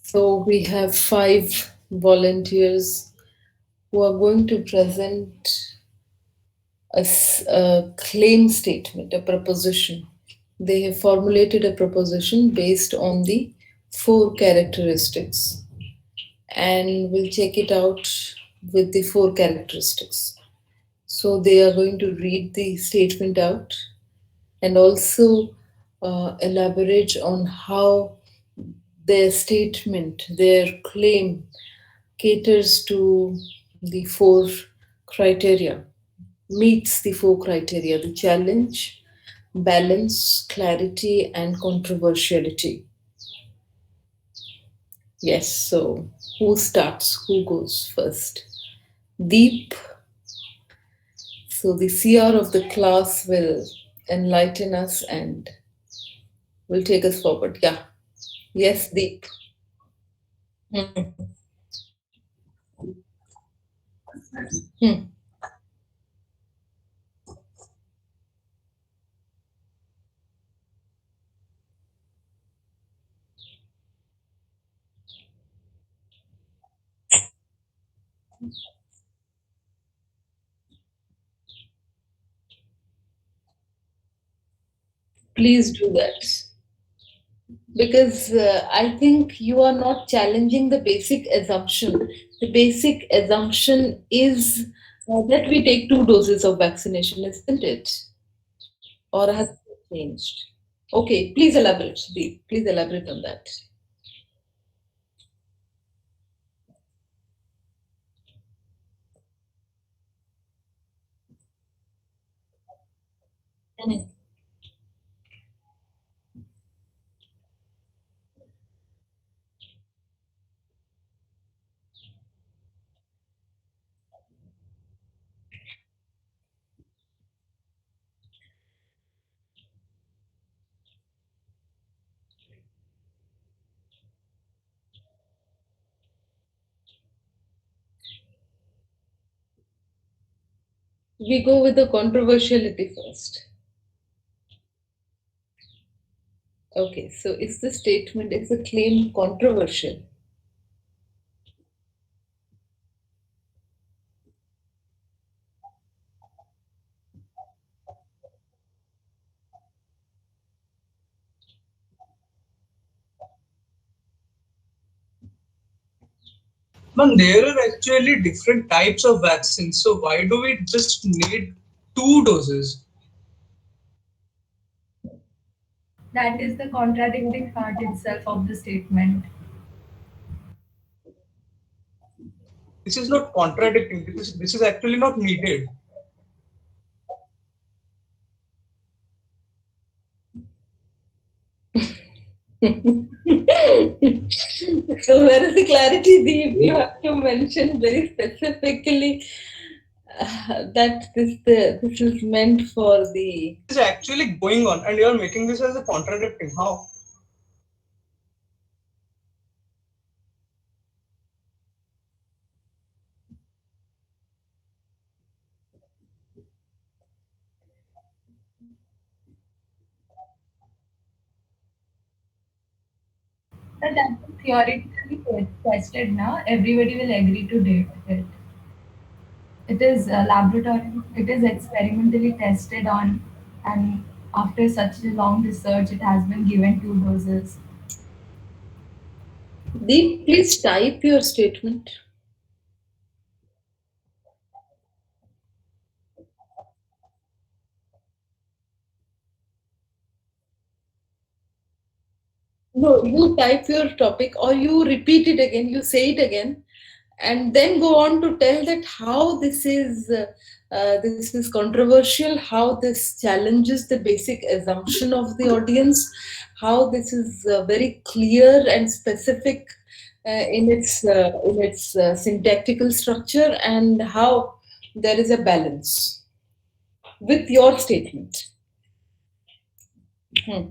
S5: So we have 5 volunteers who are going to present a claim statement, a proposition. They have formulated a proposition based on the 4 characteristics, and we'll check it out with the 4 characteristics. So they are going to read the statement out and also elaborate on how their statement, their claim caters to the 4 criteria, meets the 4 criteria: the challenge, balance, clarity, and controversiality. Yes, so who starts? Who goes first? Deep. So the CR of the class will enlighten us and will take us forward. Yeah. Yes, Deep. Hmm. Hmm. Please do that. Because I think you are not challenging the basic assumption. The basic assumption is that we take 2 doses of vaccination, isn't it? Or has it changed? Okay, please elaborate, Deep. Please elaborate on that. Mhm. We go with the controversiality first. Okay, so is the statement, is the claim controversial?
S6: Man, there are actually different types of vaccines. So why do we just need two doses?
S7: That is the contradicting part itself of the statement.
S6: This is not contradicting. This is actually not needed.
S5: So where is the clarity, Deep? You have to mention very specifically that this is meant for the.
S6: This is actually going on, and you are making this as a contradicting. How?
S7: But that is theoretically tested now. Everybody will agree to date it. It is laboratory. It is experimentally tested on, and after such a long research, it has been given two doses.
S5: Deep, please type your statement. No, you type your topic or you repeat it again, you say it again, and then go on to tell that how this is controversial, how this challenges the basic assumption of the audience, how this is very clear and specific in its syntactical structure, and how there is a balance with your statement. Hmm.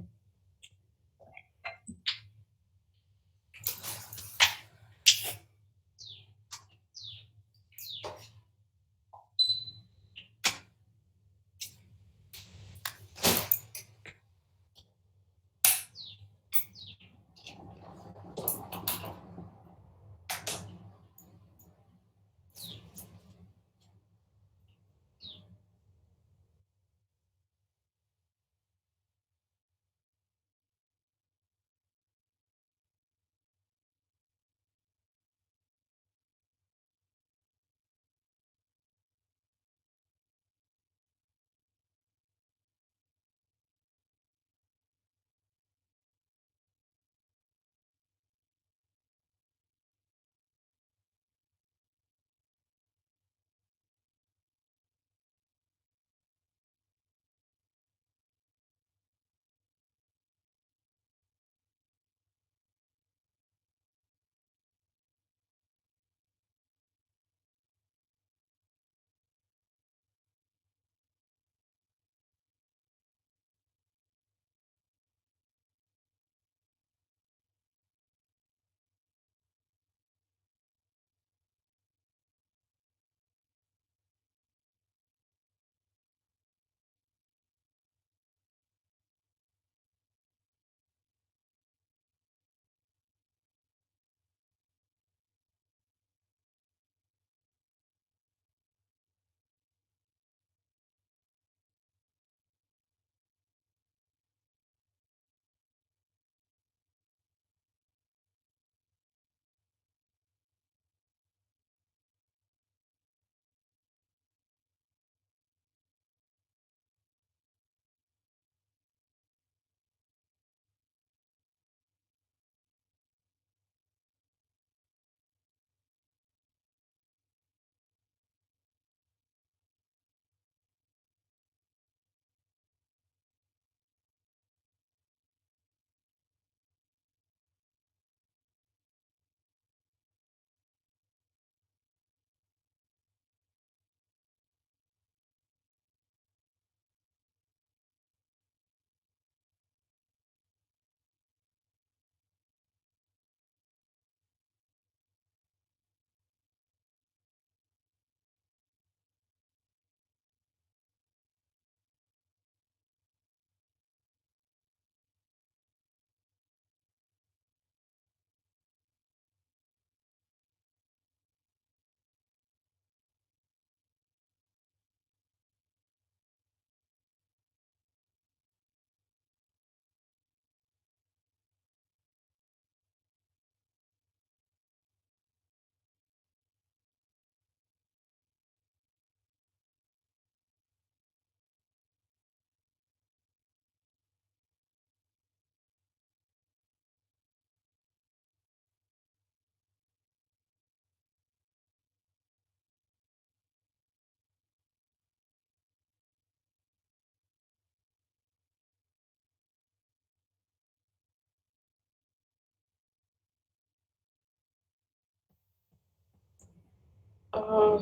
S5: Uh,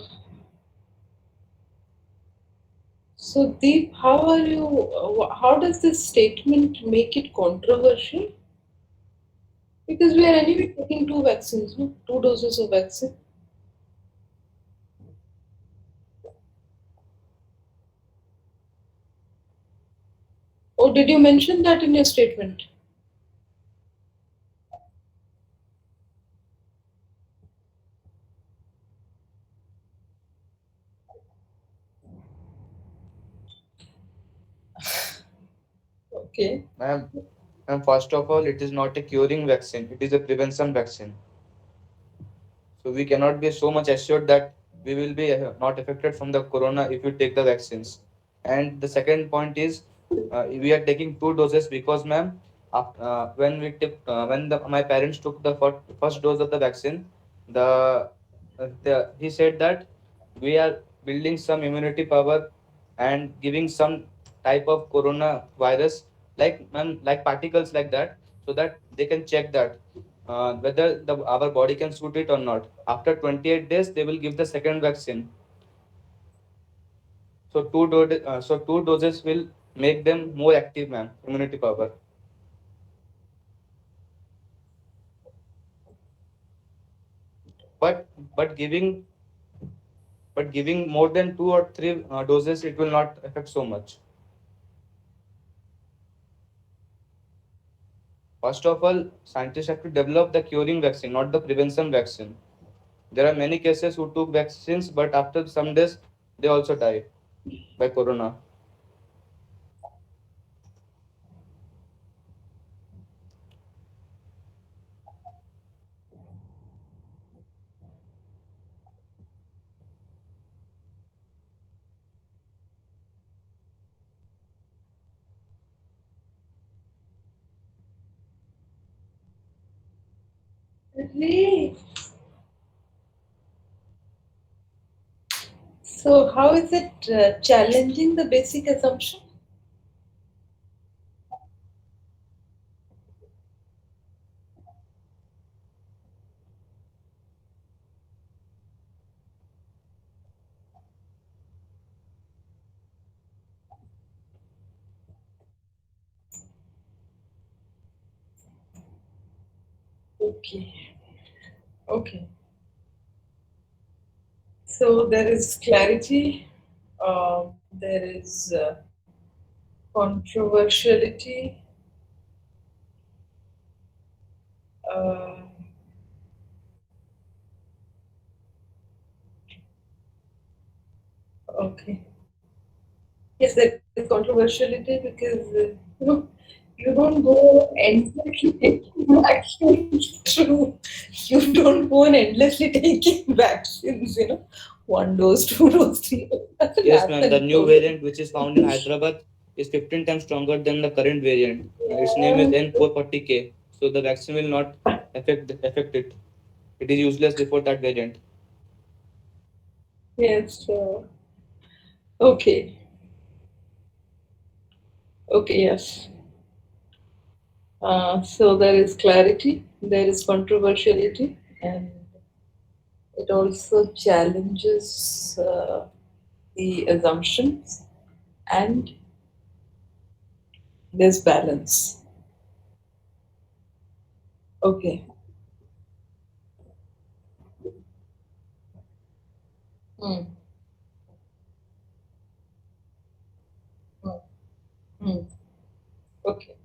S5: so Deep, how are you? How does this statement make it controversial? Because we are anyway taking two vaccines, no? Two doses of vaccine. Or did you mention that in your statement? Okay.
S8: Ma'am, ma'am, first of all, it is not a curing vaccine, it is a prevention vaccine. So we cannot be so much assured that we will be not affected from the corona if you take the vaccines. And the second point is we are taking two doses because, ma'am, when we took when my parents took the first dose of the vaccine, he said that we are building some immunity power and giving some type of corona virus like, ma'am, like particles like that, so that they can check that whether our body can suit it or not. After 28 days, they will give the second vaccine. So two doses will make them more active, ma'am. Immunity power. But but giving but giving more than two or three doses, it will not affect so much. First of all, scientists have to develop the curing vaccine, not the prevention vaccine. There are many cases who took vaccines, but after some days, they also die by corona.
S5: Really? So how is it challenging the basic assumption? Okay. Okay. So there is clarity, there is controversiality, uh, okay. Yes, there is controversiality because you don't go endlessly taking vaccines. True, you don't go on endlessly taking vaccines. One dose, two dose, three dose. Doesn't
S8: Yes, ma'am. The
S5: happen.
S8: new variant, which is found in Hyderabad, is 15 times stronger than the current variant. Its name is N440K. So the vaccine will not affect it. It is useless before that variant.
S5: Yes. Okay. Okay. Yes. So there is clarity, there is controversiality, and it also challenges the assumptions, and there's balance. Okay. Hmm. Hmm. Hmm. Okay.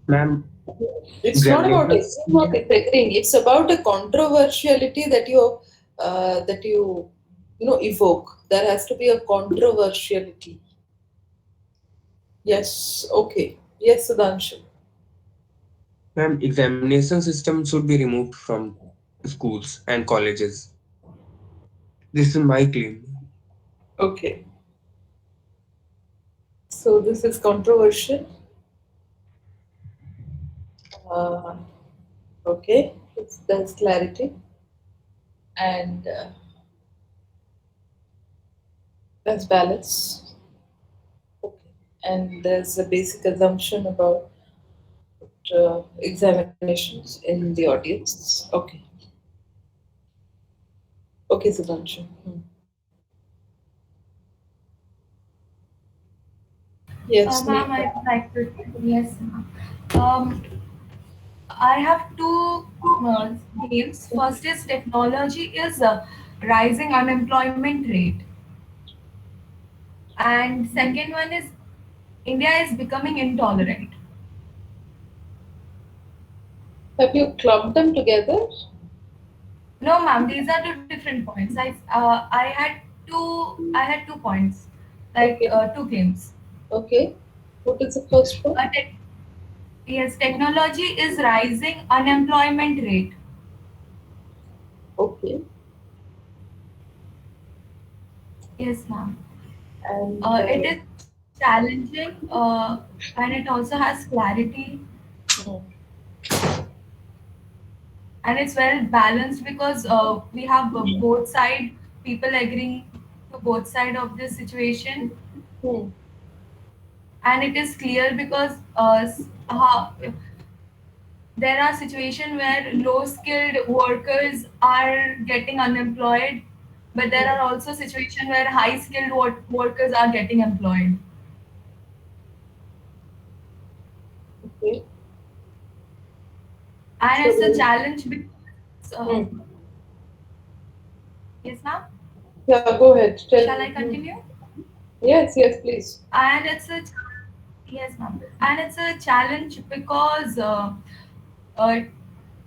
S4: Ma'am,
S5: It's not about
S4: examination
S5: agreeing or disagreeing. It's about a controversiality that you evoke. There has to be a controversiality. Yes. Okay. Yes, Sudhanshu.
S9: Ma'am, examination system should be removed from schools and colleges. This is my claim.
S5: Okay. So this is controversial. Uh, okay, there's clarity, and there's balance. Okay, and there's a basic assumption about examinations in the audience. Okay. Okay, Sudhanshu. Yes,
S7: Ma'am,
S5: Megha.
S7: I would like to, yes, ma'am. I have two themes. First is technology is rising unemployment rate, and second one is India is becoming intolerant.
S5: Have you clubbed them together?
S7: No, ma'am, these are two different points. I had 2 points, like
S5: Okay.
S7: two claims.
S5: Okay. What is the first one?
S7: Tech Yes, technology is rising unemployment rate.
S5: Okay.
S7: Yes, ma'am.
S5: And
S7: It is challenging, and it also has clarity,
S5: hmm,
S7: and it's well balanced because we have both side people agreeing to both side of this situation,
S5: hmm,
S7: and it is clear because there are situations where low skilled workers are getting unemployed, but there are also situations where high skilled workers are getting employed,
S5: okay.
S7: and it's a
S5: So,
S7: challenge because
S5: hmm.
S7: yes, ma'am.
S5: Yeah, go ahead. Tell
S7: Shall
S5: me.
S7: I continue?
S5: Yes, yes, please.
S7: And it's a Yes, ma'am. And it's a challenge because uh,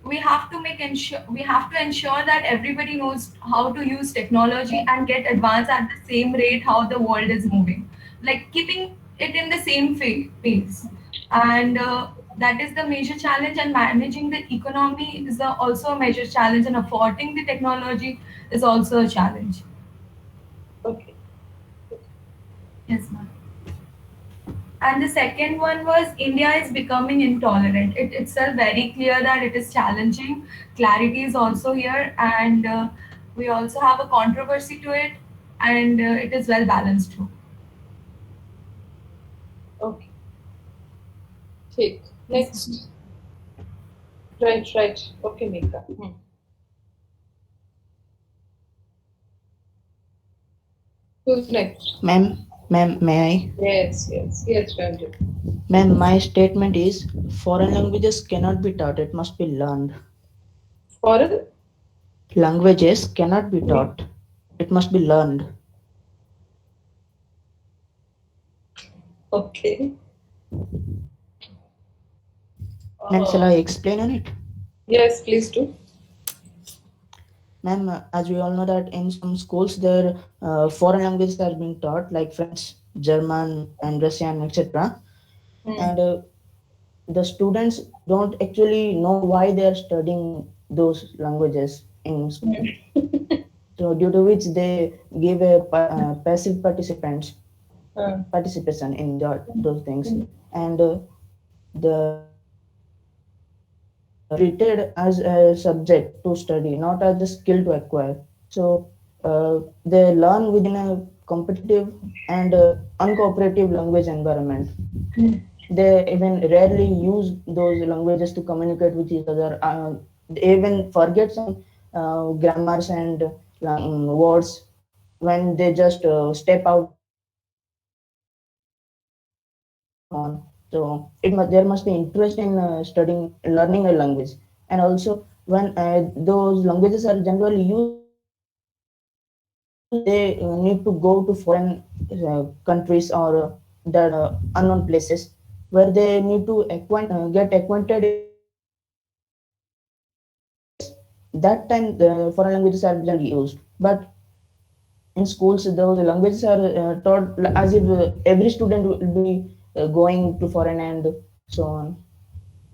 S7: we have to ensure that everybody knows how to use technology and get advanced at the same rate how the world is moving, like keeping it in the same pace. And that is the major challenge. And managing the economy is also a major challenge, and affording the technology is also a challenge.
S5: Okay.
S7: Yes, ma'am. And the second one was India is becoming intolerant. It itself very clear that it is challenging. Clarity is also here, and we also have a controversy to it, and it is well balanced too.
S5: Okay. Take.
S7: Yes,
S5: Next. Right, right. Okay, Megha. Who's next?
S10: Ma'am, may I?
S5: Yes, yes, yes, Ranjit.
S10: Ma'am, my statement is foreign languages cannot be taught, it must be learned.
S5: Foreign?
S10: Languages cannot be taught, it must be learned.
S5: Okay.
S10: Ma'am, shall I
S5: Uh,
S10: explain on it?
S5: yes, please do.
S10: Ma'am, as we all know that in some schools there foreign languages are being taught like French, German, and Russian, etc.
S5: Hmm.
S10: And the students don't actually know why they are studying those languages in school. So due to which they give a passive participation in those things, and the languages are treated as a subject to study, not as a skill to acquire. So they learn within a competitive and uncooperative language environment. They even rarely use those languages to communicate with each other. They even forget some grammars and words when they just step out of the classroom and move on. So there must be interest in studying, learning a language, and also when those languages are generally used, they need to go to foreign countries or the unknown places where they need to get acquainted in unknown languages. That time the foreign languages are generally used, but in schools those languages are taught as if every student will be going to foreign and so on.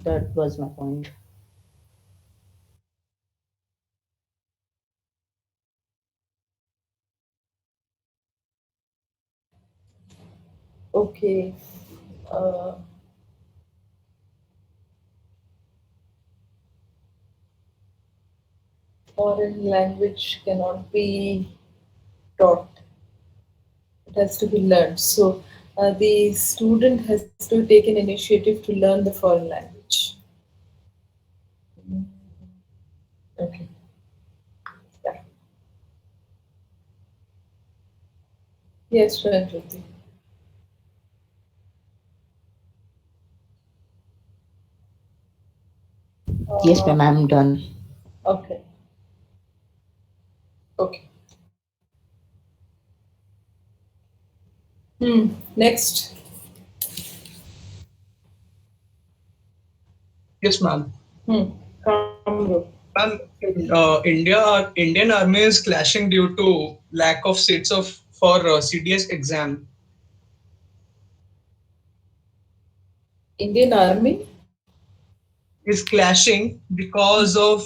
S10: That was my point.
S5: Okay. Uh, Foreign language cannot be taught. It has to be learned. So the student has to take an initiative to learn the foreign language. Yes, Pranjyoti.
S10: Yes,
S5: Uh,
S10: ma'am, I'm done.
S5: okay. Okay. Next.
S6: Yes, ma'am.
S5: Kamru.
S6: Ma'am, in Indian Army is clashing due to lack of seats of for CDS exam.
S5: Indian Army.
S6: Is clashing because of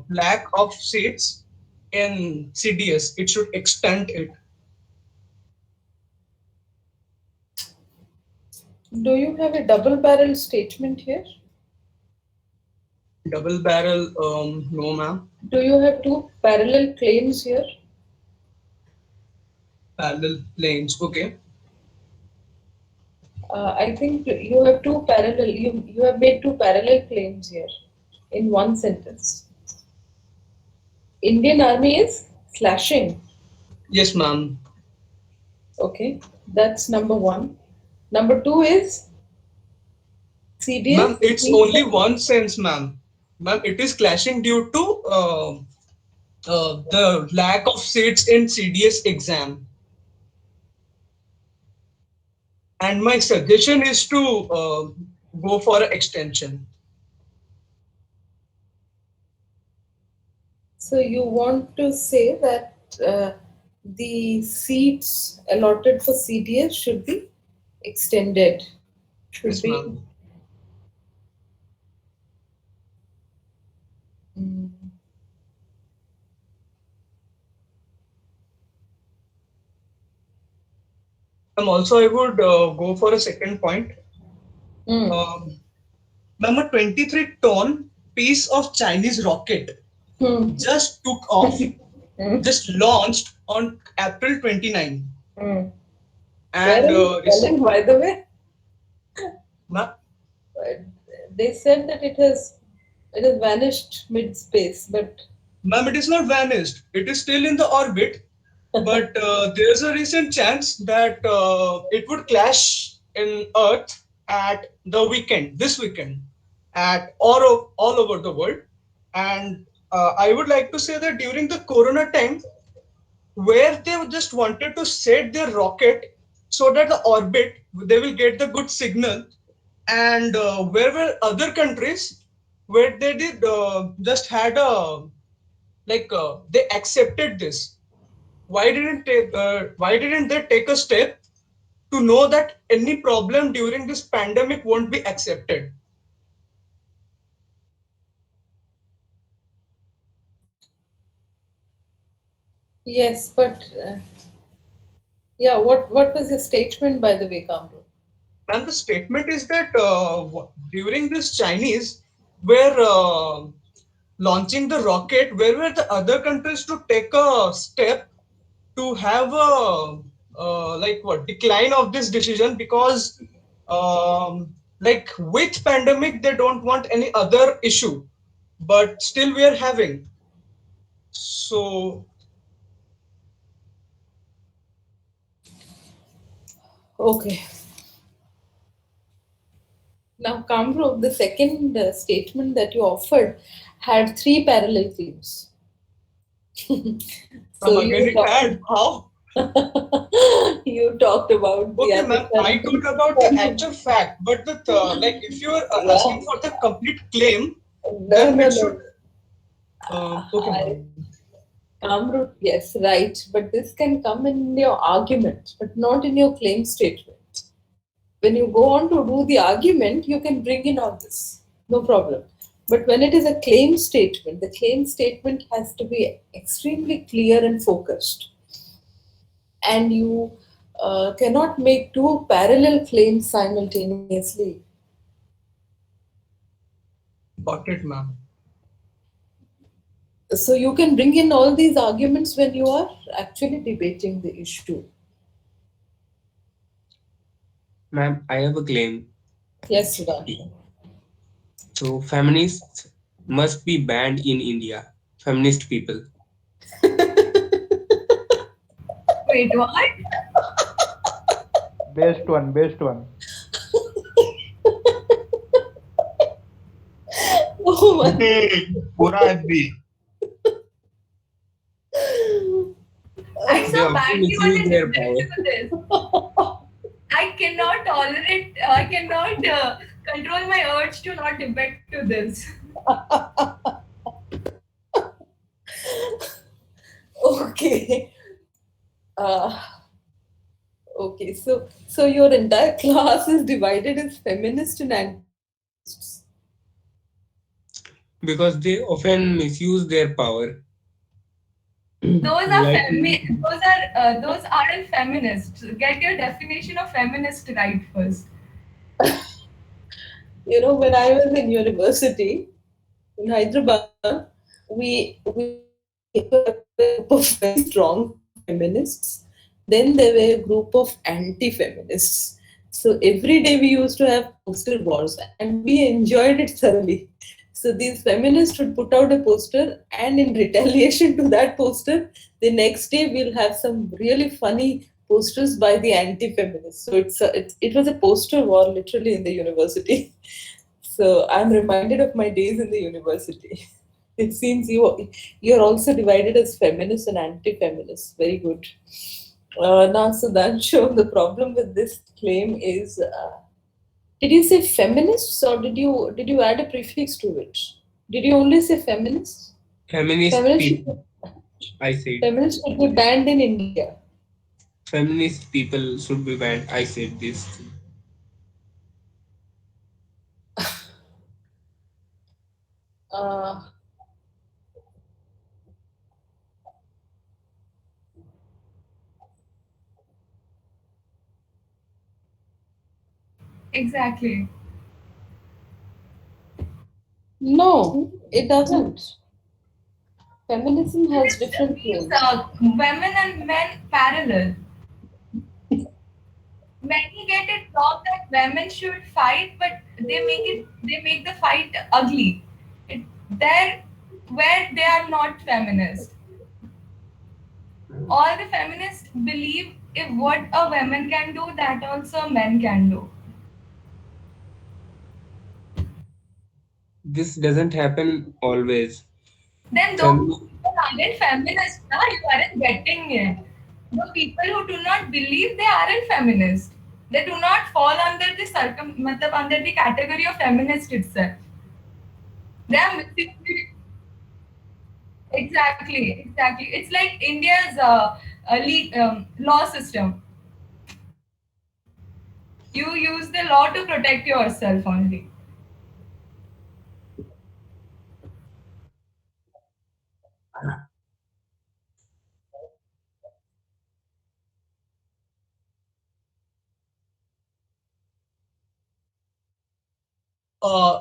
S6: lack of seats in CDS. It should expand it.
S5: Do you have a double barrel statement here?
S6: Double barrel, no, ma'am.
S5: Do you have two parallel claims here?
S6: Parallel lanes, okay.
S5: I think you have two parallel. You have made two parallel claims here in one sentence. Indian Army is slashing.
S6: Yes, ma'am.
S5: Okay, that's number one. Number two is
S6: Ma'am,
S5: CDS.
S6: it's only one sense, ma'am. Ma'am, it is clashing due to the lack of seats in CDS exam. And my suggestion is to go for an extension.
S5: So you want to say that the seats allotted for CDS should be extended. Should
S6: Yes,
S5: be.
S6: ma'am.
S5: Mm,
S6: Also, I would go for a second point.
S5: mm,
S6: Um, Ma'am, a 23-ton piece of Chinese rocket
S5: mm,
S6: just took off,
S5: mm,
S6: just launched on April 29.
S5: mm. Where
S6: And
S5: are you spelling, by the way?
S6: ma'am,
S5: Uh, They said that it has vanished mid space, but
S6: ma'am, it is not vanished. It is still in the orbit, but there's a recent chance that it would clash in Earth at the weekend, this weekend, at all over the world. And I would like to say that during the Corona time, where they just wanted to set their rocket so that the orbit they will get the good signal, and where were other countries where they did just had a they accepted this. Why didn't they take a step to know that any problem during this pandemic won't be accepted?
S5: yes, but yeah, what was the statement, by the way, Kamru?
S6: And the statement is that during this Chinese were launching the rocket, where were the other countries to take a step to have a decline of this decision, because with pandemic they don't want any other issue, but still we are having. So
S5: Okay. Now, Kamru, the second statement that you offered had three parallel claims. So
S6: again
S5: you
S6: it had how.
S5: you talked about the
S6: Okay,
S5: other
S6: ma'am, I talked about the
S5: parallel.
S6: actual fact, but the if you are
S5: Yeah.
S6: asking for the complete claim,
S5: No,
S6: then
S5: no,
S6: it
S5: no.
S6: should. Okay,
S5: I,
S6: ma'am.
S5: Kamru, yes, right. But this can come in your argument, but not in your claim statement. When you go on to do the argument, you can bring in all this. No problem. But when it is a claim statement, the claim statement has to be extremely clear and focused. And you cannot make two parallel claims simultaneously.
S6: Got it, ma'am.
S5: So you can bring in all these arguments when you are actually debating the issue.
S9: Ma'am, I have a claim.
S5: Yes, Sudhanshu.
S9: So feminists must be banned in India. Feminist people.
S7: Wait, what?
S11: Best one, best one.
S5: Oh my.
S9: पूरा FB
S7: I
S9: they
S7: so
S9: often
S7: badly want
S9: misuse
S7: to
S9: their
S7: listen
S9: power.
S7: to this. I cannot tolerate, I cannot control my urge to not debate to this.
S5: Okay. Uh, okay. So your entire class is divided as feminist and anti-feminists.
S9: Because they often misuse their power.
S7: Those are
S9: Like
S7: those aren't feminists. Get your definition of feminist right first.
S5: You know, when I was in university in Hyderabad, we were a group of very strong feminists. Then there were a group of anti-feminists. So every day we used to have poster wars, and we enjoyed it thoroughly. So these feminists would put out a poster, and in retaliation to that poster, the next day we'll have some really funny posters by the anti-feminists. So it was a poster war literally in the university. So I'm reminded of my days in the university. It seems you're also divided as feminists and anti-feminists. Very good. Now, Sudhanshu, the problem with this claim is, did you say feminists or did you add a prefix to it? Did you only say feminists?
S9: feminist
S5: Feminists should,
S9: people, I said.
S5: feminists should be banned in India.
S9: Feminist people should be banned. I said this.
S5: Uh,
S7: Exactly.
S5: no, it doesn't. Feminism has
S7: Feminist
S5: different
S7: means
S5: claims.
S7: women and men parallel. Many get it wrong that women should fight, but they make the fight ugly. They're where they are not feminist. All the feminists believe if what a woman can do, that also men can do.
S9: This doesn't happen always.
S7: Then those
S9: Fem-
S7: people aren't feminists, na? You aren't getting it. The people who do not believe they aren't feminist. They do not fall under the matlab, under the category of feminist itself. They are misusing. Exactly, exactly. It's like India's law system. You use the law to protect yourself only.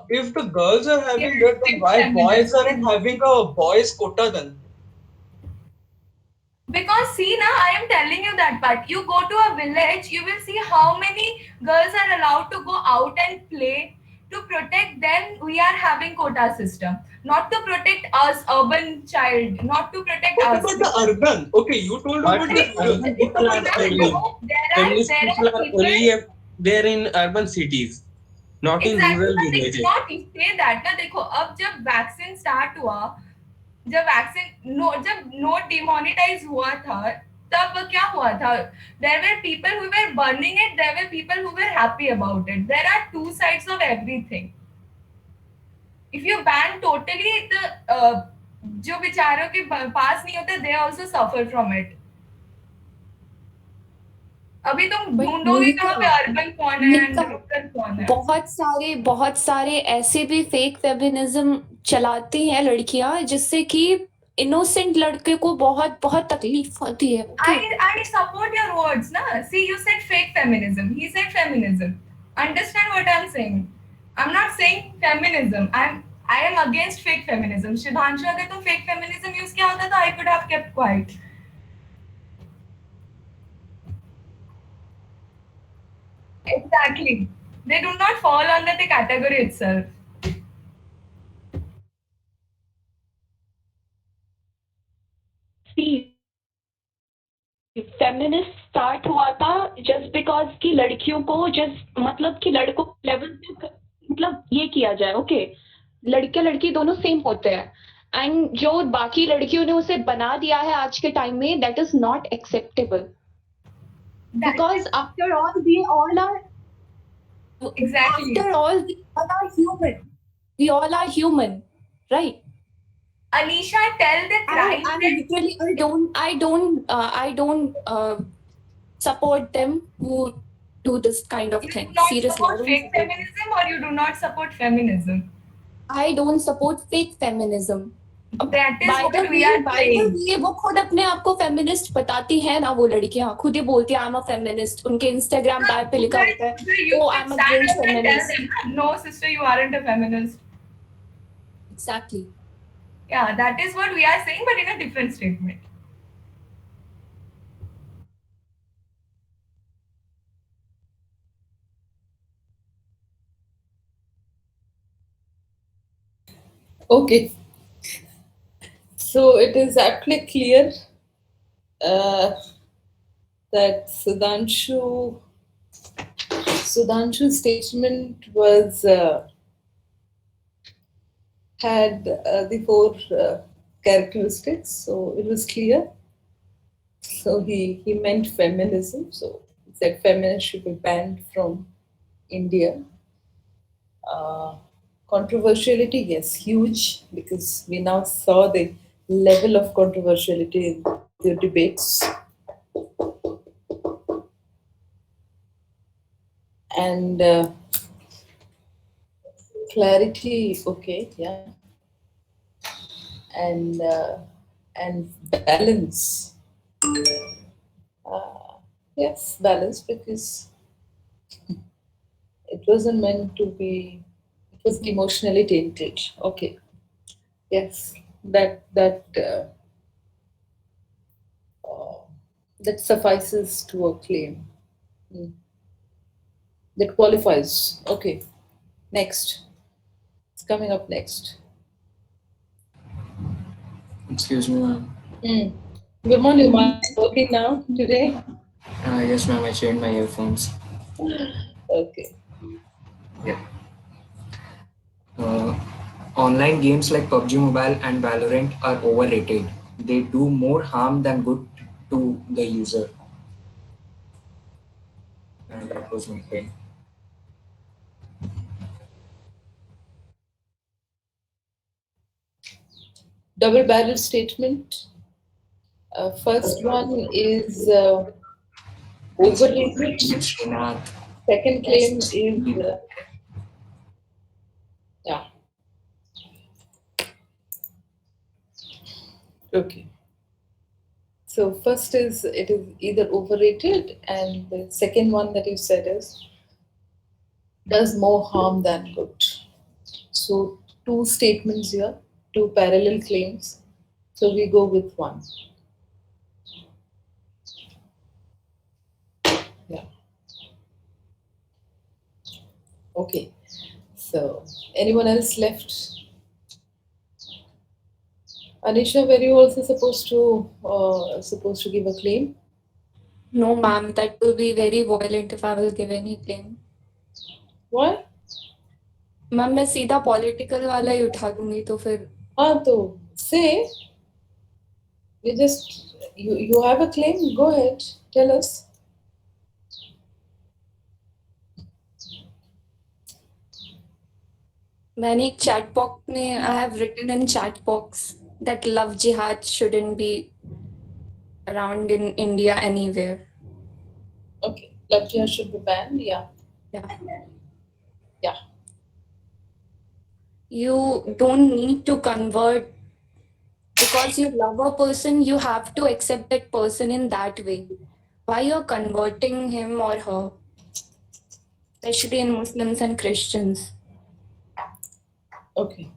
S6: If the girls are
S7: Yes,
S6: having that, then
S7: it's
S6: why boys
S7: feminist.
S6: aren't having a boys quota then?
S7: Because see now, I am telling you that part. You go to a village, you will see how many girls are allowed to go out and play. To protect them, we are having quota system. Not to protect us, urban child. Not to protect
S6: What
S7: us.
S6: about the urban? Okay, you told
S9: But
S6: about the rural.
S9: urban people are feminist. Feminist
S7: There
S9: people
S7: are
S9: are
S7: people.
S9: only there in urban cities, not in
S7: Exactly,
S9: rural
S7: but it's
S9: villages.
S7: not say that ना देखो अब जब vaccine start हुआ जब vaccine no जब note demonetize हुआ था तब क्या हुआ था there were people who were burning it there were people who were happy about it there are two sides of everything if you ban totally the जो बेचारों के पास नहीं होता they also suffer from it अभी तुम
S12: but
S7: ढूंढोगे कहाँ पे अर्बन कौन है एंड
S12: निका
S7: रूरल कौन है
S12: बहुत सारे ऐसे भी फेक फेमिनिज्म चलाती हैं लड़कियां जिससे कि इनोसेंट लड़के को बहुत बहुत तकलीफ होती है okay
S7: I support your words, na. See, you said fake feminism. He said feminism. Understand what I'm saying? I'm not saying feminism. I am against fake feminism. Shubhanshu, अगर तुम fake feminism use किया होता तो I could have kept quiet. Exactly. They do not fall under the category itself.
S13: See,
S12: feminist start हुआ था just because कि लड़कियों को जस्ट मतलब कि लड़कों लेवल पे मतलब ये किया जाए ओके लड़का लड़की दोनों सेम होते हैं एंड जो बाकी लड़कियों ने उसे बना दिया है आज के टाइम में that is not acceptable because after all we all are
S7: Exactly.
S12: after all we all are human we all are human right
S7: Alisha, tell the crime
S12: I
S7: that
S12: literally I don't support them who do this kind of
S7: you do
S12: thing.
S7: not
S12: Seriously, I
S7: support
S12: don't
S7: fake
S12: support them.
S7: feminism or you do not support feminism.
S12: I don't support fake feminism.
S7: That is what we are
S12: by the
S7: saying.
S12: way, वो खुद अपने आप को feminist बताती है ना वो लड़कियां खुद ही बोलती है आई एम अ फेमिनिस्ट उनके इंस्टाग्राम बायो पे लिखा होता है
S7: You
S12: oh I
S7: should
S12: am a
S7: stand
S12: great
S7: up and tell
S12: feminist
S7: them, no, sister, you aren't a feminist.
S12: Exactly
S7: Yeah, that is what we are saying, but in a different statement.
S5: Okay. So it is aptly clear that Sudhanshu's statement was had the four characteristics. So it was clear. So he meant feminism. So he said feminists should be banned from India. Controversiality, yes, huge, because we now saw the level of controversiality in the debates. And clarity, okay, yeah. And balance. Yes, balance, because it wasn't meant to be, it was emotionally tainted. Okay. Yes, that suffices to a claim. Hmm. That qualifies. Okay. Next. It's coming up next.
S11: Excuse me, ma'am.
S5: Good morning, Mark. Working now today?
S11: Yes, ma'am. I changed my earphones.
S5: Okay.
S11: Yeah. Uh, Online games like PUBG Mobile and Valorant are overrated. They do more harm than good to the user. And that was my point.
S5: Double barrel statement. First one is overrated.
S11: Srinath.
S5: Second claim is yeah. Okay. So first is it is either overrated, and the second one that you said is does more harm than good. So two statements here, two parallel claims. So we go with one. Yeah. Okay. So anyone else left? Anisha, were you also supposed to give a claim?
S12: No, ma'am, that will be very violent if I will give any claim.
S5: Why?
S12: Ma'am मैं सीधा political वाला ही उठा दूंगी तो फिर
S5: हाँ तो say you have a claim. Go ahead, tell us.
S12: मैंने एक चैट बॉक्स में I have written in chat box that love jihad shouldn't be around in India anywhere.
S5: Okay, love jihad should be banned. Yeah. Yeah.
S12: You don't need to convert because you love a person, you have to accept that person in that way. Why you're converting him or her, especially in Muslims and Christians?
S5: Okay.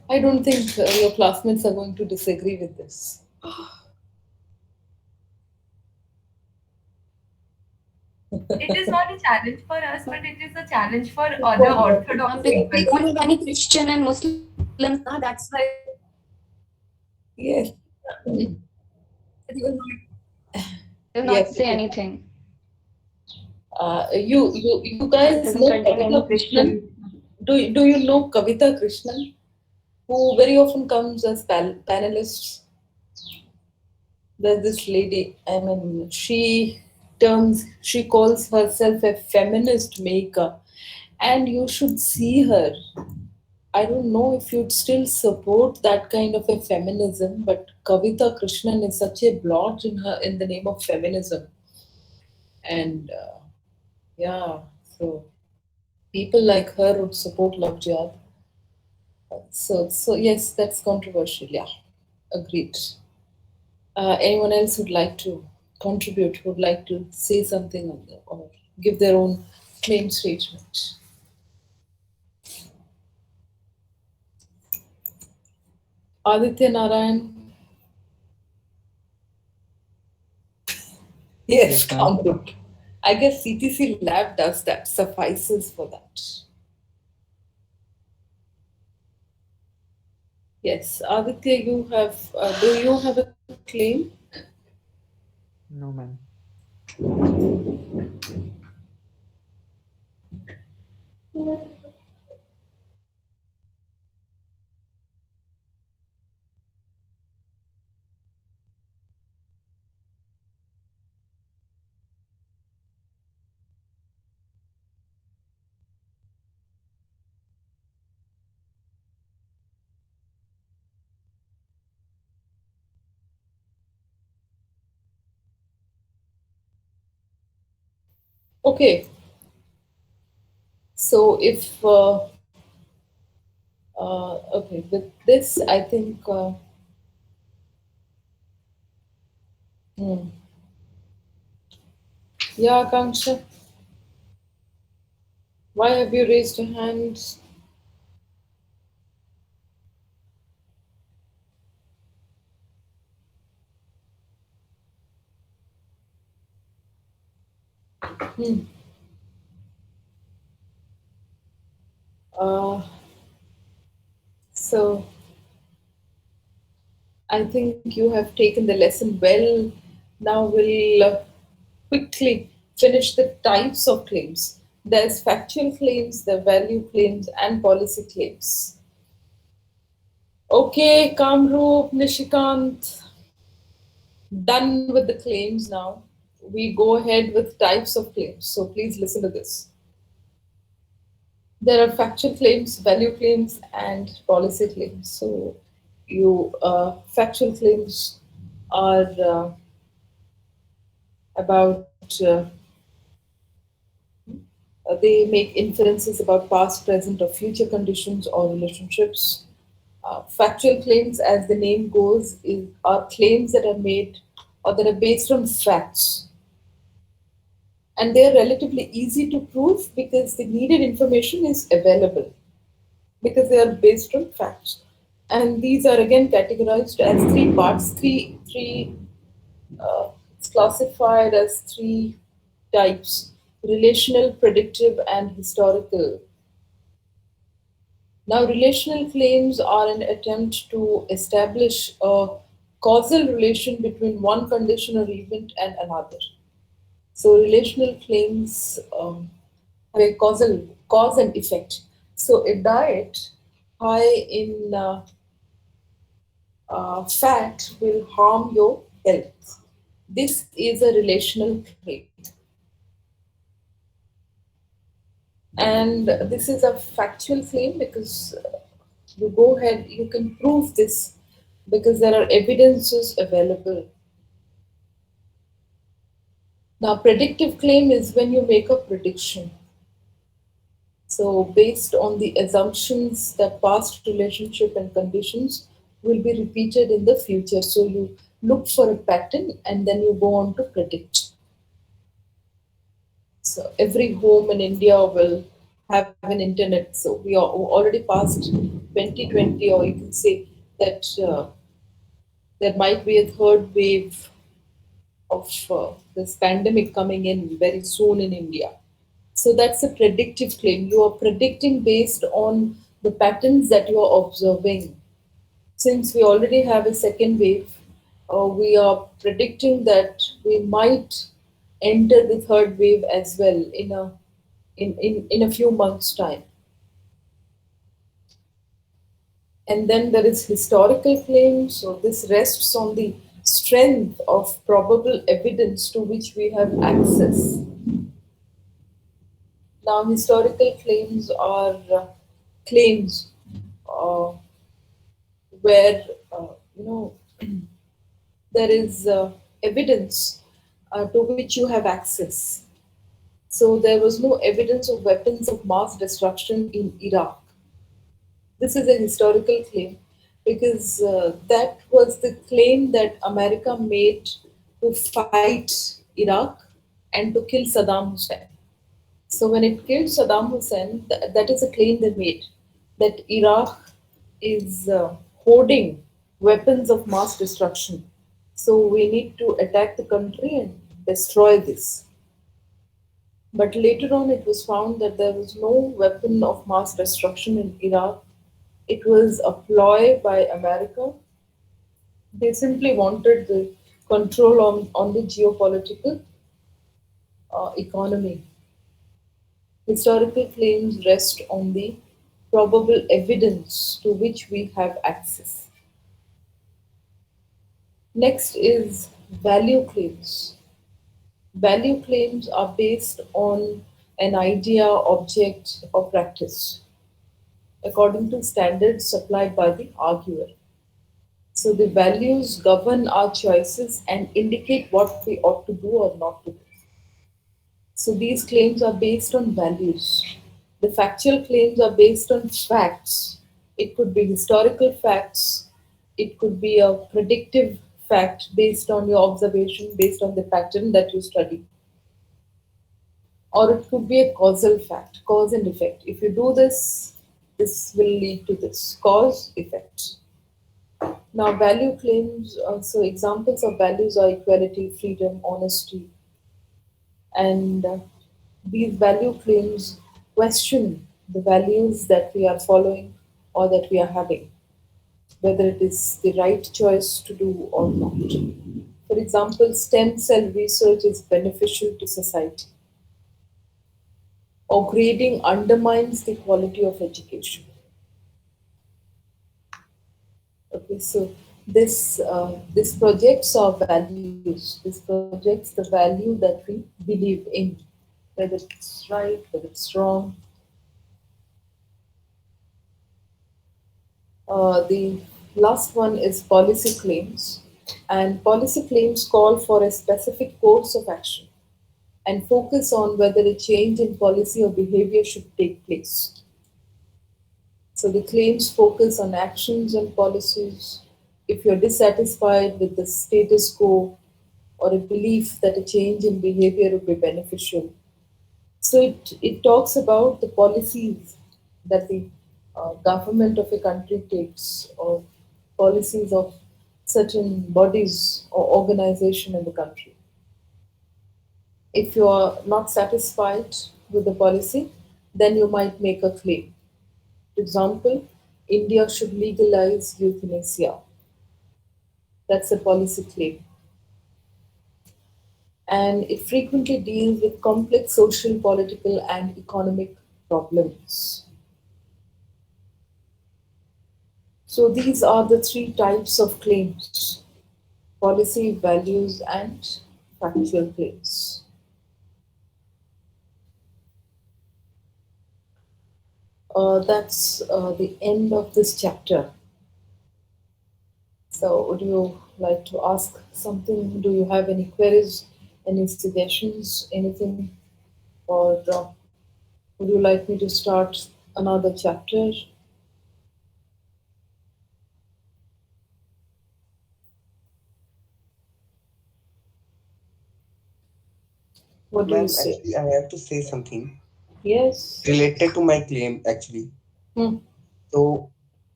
S5: I don't think your classmates are going to disagree with this.
S7: It is not a challenge for us, but it is a challenge for other Orthodox
S12: We
S7: people.
S12: don't have any Christian and Muslims, that's why
S5: Yes.
S12: they will not Does
S5: Yes,
S12: not say
S5: okay.
S12: anything.
S5: You guys
S12: Doesn't
S5: know
S12: contain
S5: Kavita
S12: any
S5: Krishnan?
S12: Christian.
S5: Do you know Kavita Krishnan, who very often comes as panelists? There's this lady. I mean, she calls herself a feminist maker, and you should see her. I don't know if you'd still support that kind of a feminism, but Kavita Krishnan is such a blot in the name of feminism, and yeah, so people like her would support love jihad. So yes, that's controversial. Yeah, agreed. Anyone else would like to contribute? Would like to say something on or give their own claim statement? Aditya Narayan. Yes,
S11: Yes, ma'am.
S5: Kamruk. I guess CTC Lab does that. Suffices for that. Yes, Aditya, you have. Do you have a claim?
S13: No, ma'am.
S5: Okay. So if okay, with this, I think. Hmm. Yeah, Akanksha, why have you raised your hand? Hmm. Uh, so I think you have taken the lesson well. Now we'll quickly finish the types of claims. There's factual claims, the value claims, and policy claims. Okay, Kamrup, Nishikant, done with the claims now. We go ahead with types of claims. So please listen to this. There are factual claims, value claims, and policy claims. So you factual claims are about they make inferences about past, present, or future conditions or relationships. Factual claims, as the name goes, are claims that are made or that are based on facts. And they are relatively easy to prove because the needed information is available because they are based on facts. And these are again categorized as three parts, it's classified as three types: relational, predictive, and historical. Now, relational claims are an attempt to establish a causal relation between one condition or event and another. So, relational claims have a causal cause and effect. So, a diet high in fat will harm your health. This is a relational claim. And this is a factual claim because you go ahead, you can prove this because there are evidences available. Now, predictive claim is when you make a prediction. So, based on the assumptions that past relationship and conditions will be repeated in the future. So, you look for a pattern and then you go on to predict. So, every home in India will have an internet. So, we are already past 2020, or you can say that there might be a third wave of this pandemic coming in very soon in India. So that's a predictive claim. You are predicting based on the patterns that you are observing. Since we already have a second wave, we are predicting that we might enter the third wave as well in a few months' time. And then there is historical claim. So this rests on the strength of probable evidence to which we have access. Now, historical claims are claims uh, where you know there is evidence to which you have access. So there was no evidence of weapons of mass destruction in Iraq. This is a historical claim because that was the claim that America made to fight Iraq and to kill Saddam Hussein. So when it killed Saddam Hussein, that is a claim they made that Iraq is hoarding weapons of mass destruction. So we need to attack the country and destroy this. But later on, it was found that there was no weapon of mass destruction in Iraq. It was a ploy by America. They simply wanted the control on the geopolitical economy. Historical claims rest on the probable evidence to which we have access. Next is value claims. Value claims are based on an idea, object, or practice according to standards supplied by the arguer. So the values govern our choices and indicate what we ought to do or not to do. So these claims are based on values. The factual claims are based on facts. It could be historical facts, it could be a predictive fact based on your observation, based on the pattern that you study. Or it could be a causal fact, cause and effect. If you do this, this will lead to this. Cause, effect. Now, value claims, so examples of values are equality, freedom, honesty, and these value claims question the values that we are following or that we are having, whether it is the right choice to do or not. For example, stem cell research is beneficial to society, or grading undermines the quality of education. Okay, so this projects our values. This projects the value that we believe in, whether it's right, whether it's wrong. The last one is policy claims, and policy claims call for a specific course of action and focus on whether a change in policy or behavior should take place. So the claims focus on actions and policies. If you're dissatisfied with the status quo or a belief that a change in behavior would be beneficial. So it talks about the policies that the government of a country takes or policies of certain bodies or organization in the country. If you are not satisfied with the policy, then you might make a claim. For example, India should legalize euthanasia. That's a policy claim. And it frequently deals with complex social, political, and economic problems. So these are the three types of claims: policy, values, and factual claims. That's the end of this chapter. So, would you like to ask something? Do you have any queries, any suggestions, anything? Or would you like me to start another chapter? What do you
S9: Ma'am,
S5: say?
S9: actually, I have to say something
S5: Yes.
S9: related to my claim, actually.
S5: Hmm.
S9: So,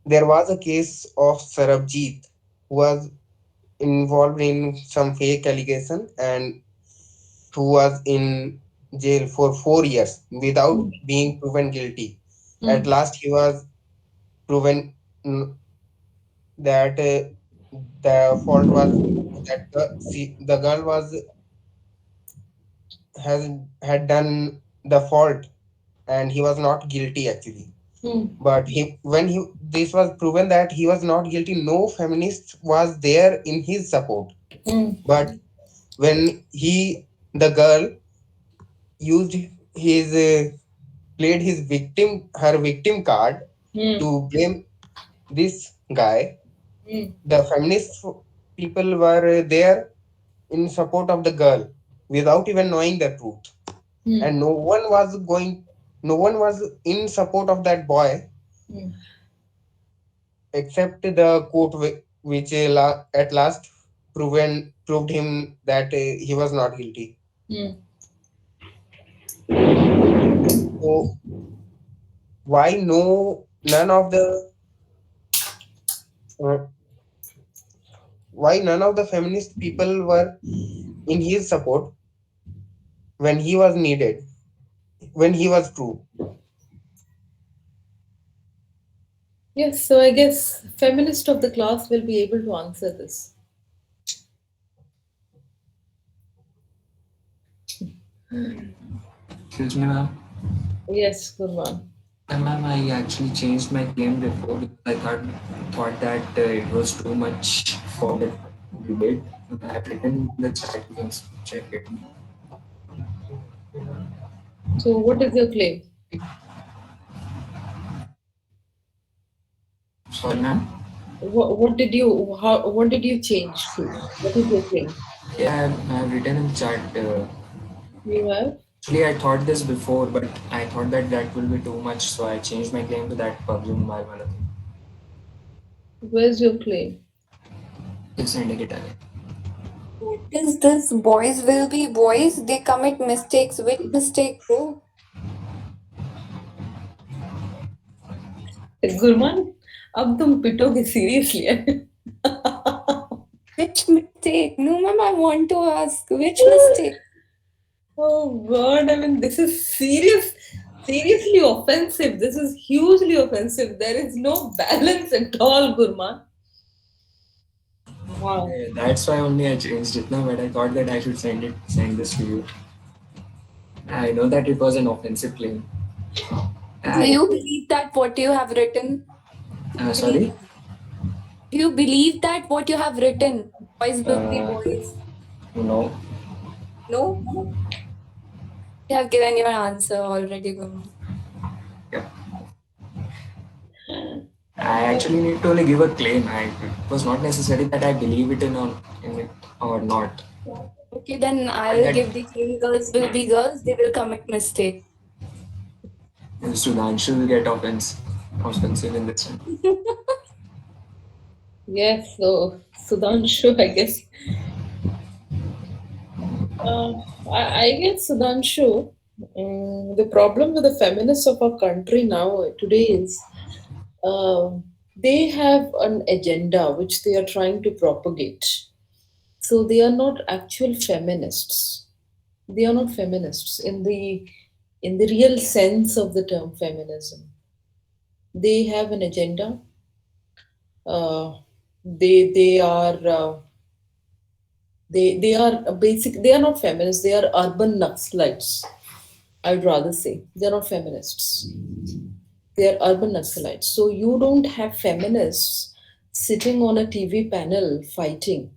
S9: there was a case of Sarabjit who was involved in some fake allegation and who was in jail for 4 years without
S5: Hmm.
S9: being proven guilty. At
S5: Hmm.
S9: last, he was proven that the fault was that the girl was has had done the fault, and he was not guilty actually.
S5: Hmm.
S9: But when he this was proven that he was not guilty, no feminist was there in his support.
S5: Hmm.
S9: But when the girl used his played his victim her victim card
S5: Hmm.
S9: to blame this guy,
S5: Hmm.
S9: the feminist people were there in support of the girl without even knowing the truth.
S5: Hmm.
S9: And no one was in support of that boy
S5: Hmm.
S9: except the court which at last proved him that he was not guilty.
S5: Hmm.
S9: So why no none of the uh, why none of the feminist people were in his support when he was needed, when he was true?
S5: Yes, so I guess feminist of the class will be able to answer this.
S11: Excuse me, ma'am.
S5: Yes, Gurman.
S11: Ma'am, I actually changed my claim before because I thought that it was too much for the debate. I have written in the chat. You can check it.
S5: So what is your claim?
S11: Sorry, ma'am.
S5: What did you change to? What is your claim?
S11: Yeah, I have written in the chat.
S5: You have?
S11: Actually, I thought this before, but I thought that that will be too much, so I changed my claim to that PUBG Mobile wala thing.
S5: Where's your claim?
S11: It's sending it again.
S13: What is this? Boys will be boys. They commit mistakes. Which mistake, bro?
S5: Gurman अब तुम पिटोगे seriously
S13: Which mistake? No, ma'am, I want to ask. Which mistake?
S5: Oh God, I mean, this is seriously offensive. This is hugely offensive. There is no balance at all, Gurman. Wow.
S11: Yeah, that's why only I changed it now, but I thought that I should send this to you. I know that it was an offensive claim.
S13: Do you believe that what you have written?
S11: Sorry?
S13: Do you believe that what you have written? Boys will be boys.
S11: No.
S13: No? You have given your answer already, Gurman.
S11: Yeah. I actually need to only give a claim. It was not necessary that I believe in it or not.
S13: Okay, then I'll give the claim. Girls will be girls. They will commit mistake.
S11: Sudhanshu will get offensive in this one.
S5: Yes, so Sudhanshu, I guess. I guess Sudhanshu, the problem with the feminists of our country now today is they have an agenda which they are trying to propagate. So they are not actual feminists. They are not feminists in the real sense of the term feminism. They have an agenda. They are they are basic. They are not feminists. They are urban Naxalites. I'd rather say they're not feminists. They're urban Naxalites. So you don't have feminists sitting on a TV panel fighting.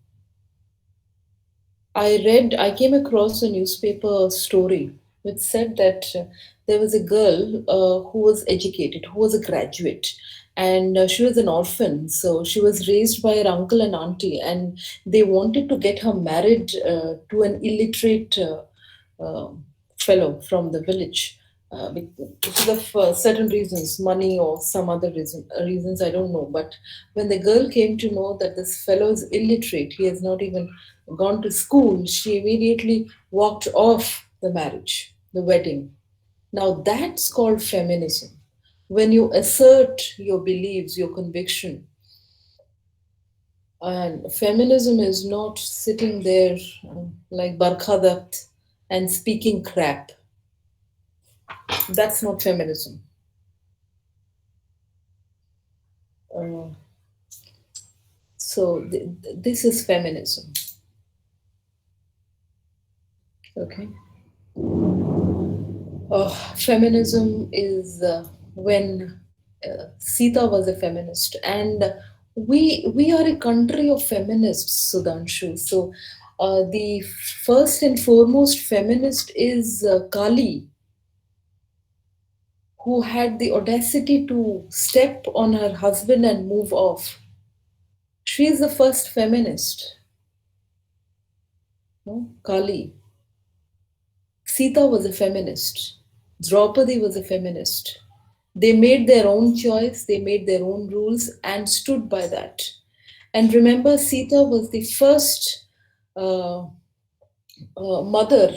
S5: I came across a newspaper story which said that there was a girl who was educated, who was a graduate, and she was an orphan. So she was raised by her uncle and auntie, and they wanted to get her married to an illiterate uh, fellow from the village. Because of certain reasons, money or some other reasons, I don't know. But when the girl came to know that this fellow is illiterate, he has not even gone to school, she immediately walked off the marriage, the wedding. Now that's called feminism. When you assert your beliefs, your conviction, and feminism is not sitting there like Barkha and speaking crap. That's not feminism. So So this is feminism. Okay. Feminism is when Sita was a feminist, and we are a country of feminists, Sudhanshu. So the first and foremost feminist is Kali, who had the audacity to step on her husband and move off. She is the first feminist, no? Kali. Sita was a feminist. Draupadi was a feminist. They made their own choice, they made their own rules and stood by that. And remember, Sita was the first uh, mother,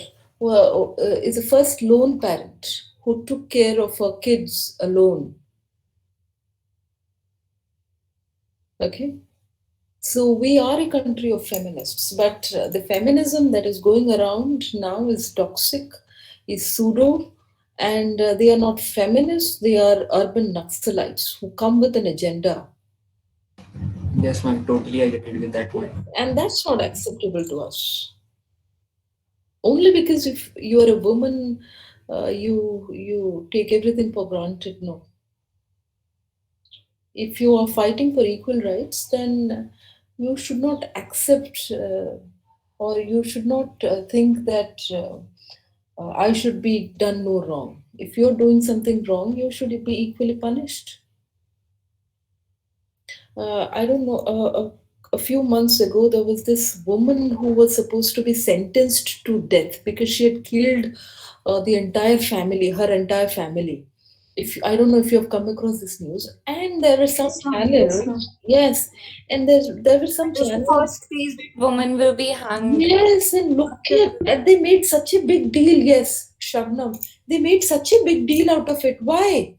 S5: is the first lone parent who took care of her kids alone. Okay? So we are a country of feminists, but the feminism that is going around now is toxic, is pseudo, and they are not feminists, they are urban Naxalites who come with an agenda.
S11: Yes, ma'am, totally I agree with that one.
S5: And that's not acceptable to us. Only because if you are a woman, you take everything for granted. No. If you are fighting for equal rights, then you should not accept or you should not think that I should be done no wrong. If you're doing something wrong, you should be equally punished. I don't know, a few months ago, there was this woman who was supposed to be sentenced to death because she had killed the entire family, her entire family. If I don't know if you have come across this news, and there were some
S13: Yes, ma'am. Yes, ma'am.
S5: channels, yes, and there were some
S13: This
S5: channels.
S13: first phase woman will be hanged.
S5: Yes, and look at, and they made such a big deal. Yes, Shabnam, they made such a big deal out of it. Why?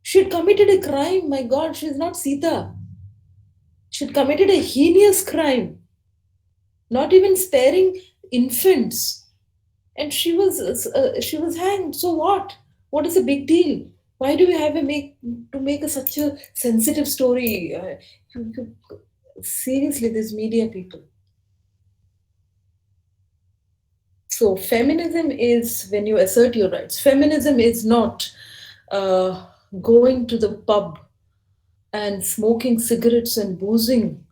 S5: She had committed a crime. My God, she's not Sita. She had committed a heinous crime, not even sparing infants, and she was hanged. So what? What is the big deal? Why do we have to make such a sensitive story? Seriously, these media people. So feminism is when you assert your rights. Feminism is not going to the pub and smoking cigarettes and boozing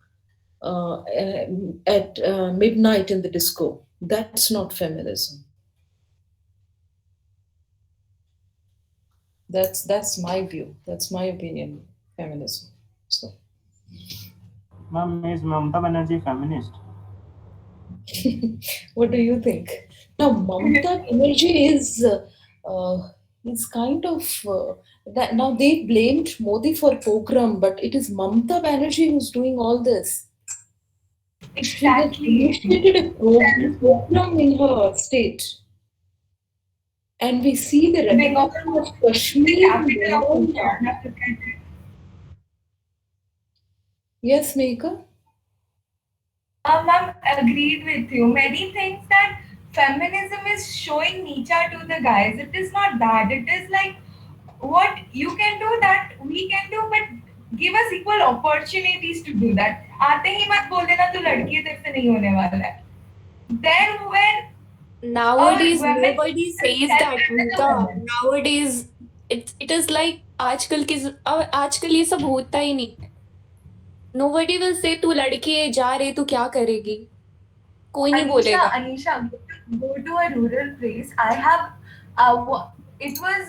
S5: at midnight in the disco. That's not feminism. That's my view. That's my opinion. Feminism. So,
S3: Ma'am, is Mamata Banerjee feminist?
S5: what do you think? Now, Mamata Banerjee is kind of that. Now they blamed Modi for program, but it is Mamata Banerjee who's doing all this. She has
S7: Exactly.
S5: initiated a program in her state. And we see the
S7: Bengal
S5: revolution of
S7: is the
S5: Kashmir and
S7: capital of
S5: Bengal
S7: India.
S5: now.
S7: Now look at it.
S5: Yes, Meka?
S7: Ma'am, agreed with you. Many things that feminism is showing Nicha to the guys. It is not that. It is like what you can do that we can do, but give us equal opportunities to do that. आते ही मत बोल देना तो लड़की है, तेरे से नहीं होने वाला है. Then when a
S13: Nowadays,
S7: woman
S13: nobody says
S7: self
S13: that,
S7: as a
S13: Mika.
S7: woman.
S13: Nowadays, it is like आजकल ये सब होता ही नहीं है. Nobody will say तू लड़की है जा रही तू क्या करेगी. कोई नहीं बोलेगा.
S7: Anisha, go to a rural place. I have, it was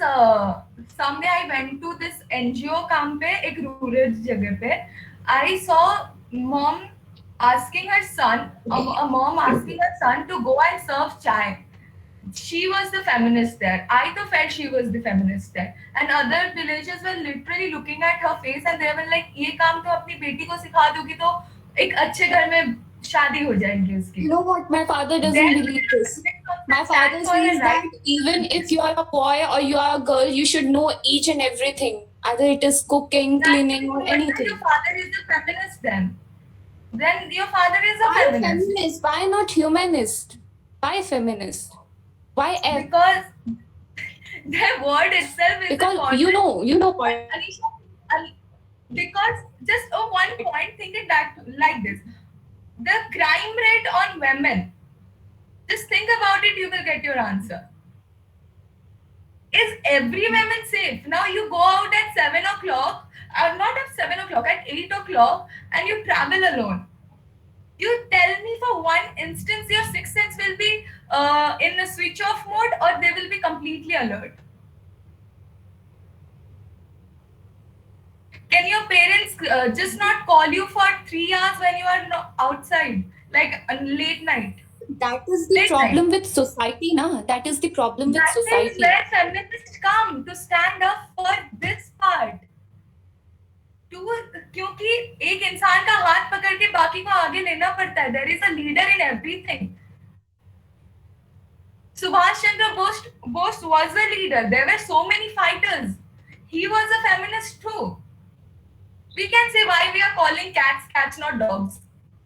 S7: someday I went to this NGO camp पे एक rural जगह पे. I saw mom asking her son, a mom asking her son to go and serve chai. She was the feminist there. I too felt she was the feminist there. And other villagers were literally looking at her face and they were like, ये काम तो अपनी बेटी को सिखा दोगी तो एक अच्छे घर में शादी हो जाएगी उसकी.
S13: You know what? My father doesn't
S7: Then
S13: believe this. My
S7: stand
S13: father
S7: for her
S13: says that
S7: rights.
S13: even if you are a boy or you are a girl, you should know each and everything. Either it is cooking,
S7: That's
S13: cleaning, or
S7: true, but then
S13: anything.
S7: your father is a feminist then. Then your father is a
S13: Why
S7: feminist.
S13: feminist? Why not humanist? Why feminist? Why F?
S7: Because the word itself is
S13: Because
S7: a
S13: you know what?
S7: Anisha, Because just one point, think it that like this: the crime rate on women. Just think about it. You will get your answer. Is every woman safe? Now you go out at 7 o'clock, not at 7 o'clock, at 8 o'clock, and you travel alone. You tell me for one instance your sixth sense will be in a switch off mode or they will be completely alert. Can your parents just not call you for 3 hours when you are outside, like late night?
S13: That is the
S7: Late
S13: problem
S7: night.
S13: with society, na. That is the problem with
S7: That is
S13: society.
S7: where feminists come to stand up for this part. क्योंकि एक इंसान का हाथ पकड़ के बाकी को आगे लेना पड़ता है. There is a leader in everything. Subhash Chandra Bose was a leader. There were so many fighters. He was a feminist too. We can say why we are calling cats, not dogs.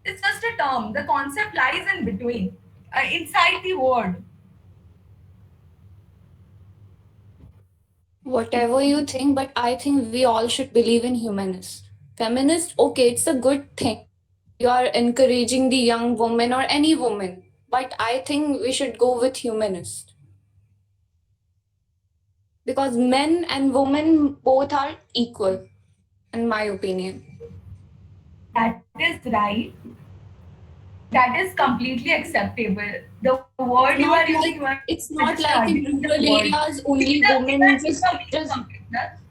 S7: It's just a term. The concept lies in between, inside the word.
S13: Whatever you think, but I think we all should believe in humanists. Feminist, okay, it's a good thing. You are encouraging the young woman or any woman, but I think we should go with humanist. Because men and women both are equal, in my opinion.
S7: That is right. That is completely acceptable. The word
S13: It's
S7: you are
S13: not
S7: using,
S13: like
S7: you are
S13: it's
S7: just
S13: not like in
S7: arguing the
S13: rural
S7: word.
S13: areas only women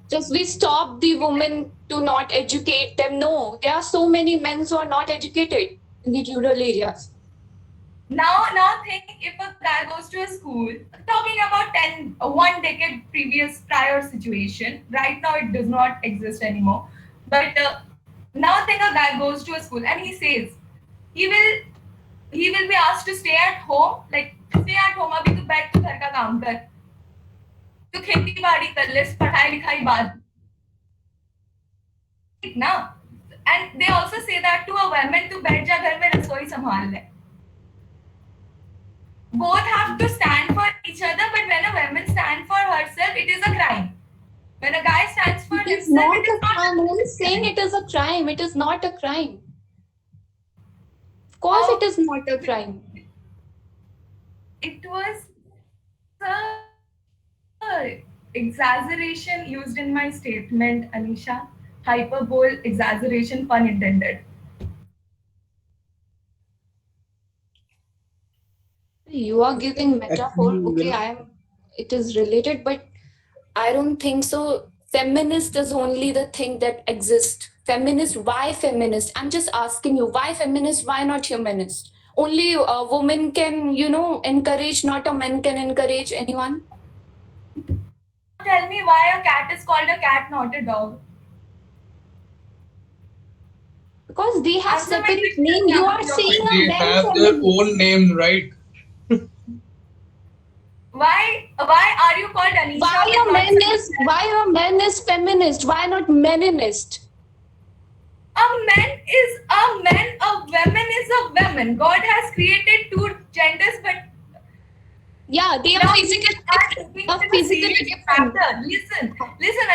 S13: just we stop the women to not educate them. No, there are so many men who are not educated in the rural areas.
S7: Now think if a guy goes to a school, talking about 1 decade previous prior situation. Right now it does not exist anymore. But now think a guy goes to a school and he says he will be asked to stay at home, like stay at home. अभी तो बैठ के घर का काम कर, तो खेती बाड़ी कर ले, पढ़ाई लिखाई बाद ना. And they also say that to a woman to बैठ जा घर में रसोई संभाल ले. Both have to stand for each other, but when a woman stands for herself, it is a crime. When a guy stands for
S13: It is
S7: himself,
S13: not
S7: it is
S13: a
S7: not.
S13: crime. Who is saying it is a crime? It is not a crime. Of course, it is not a crime.
S7: It was exaggeration used in my statement, Anisha. Hyperbole, exaggeration, pun intended.
S13: You are giving metaphor.
S9: Actually,
S13: Okay,
S9: well,
S13: I am. It is related, but I don't think so. Feminist is only the thing that exists. Feminist, why feminist? I'm just asking you, why feminist? Why not humanist? Only a woman can, encourage, not a man can encourage anyone.
S7: Tell me why a cat is called a cat, not a dog.
S13: Because they have
S7: Answer my
S13: separate
S7: question.
S13: name. You are saying a
S6: They
S13: man
S6: have their
S13: feminist.
S6: own name, right?
S7: Why are you called Anisha?
S13: Why a man is feminist? Why not meninist?
S7: A man is a man, a woman is a woman. God has created two genders, but
S13: yeah, they are physically different.
S7: Listen,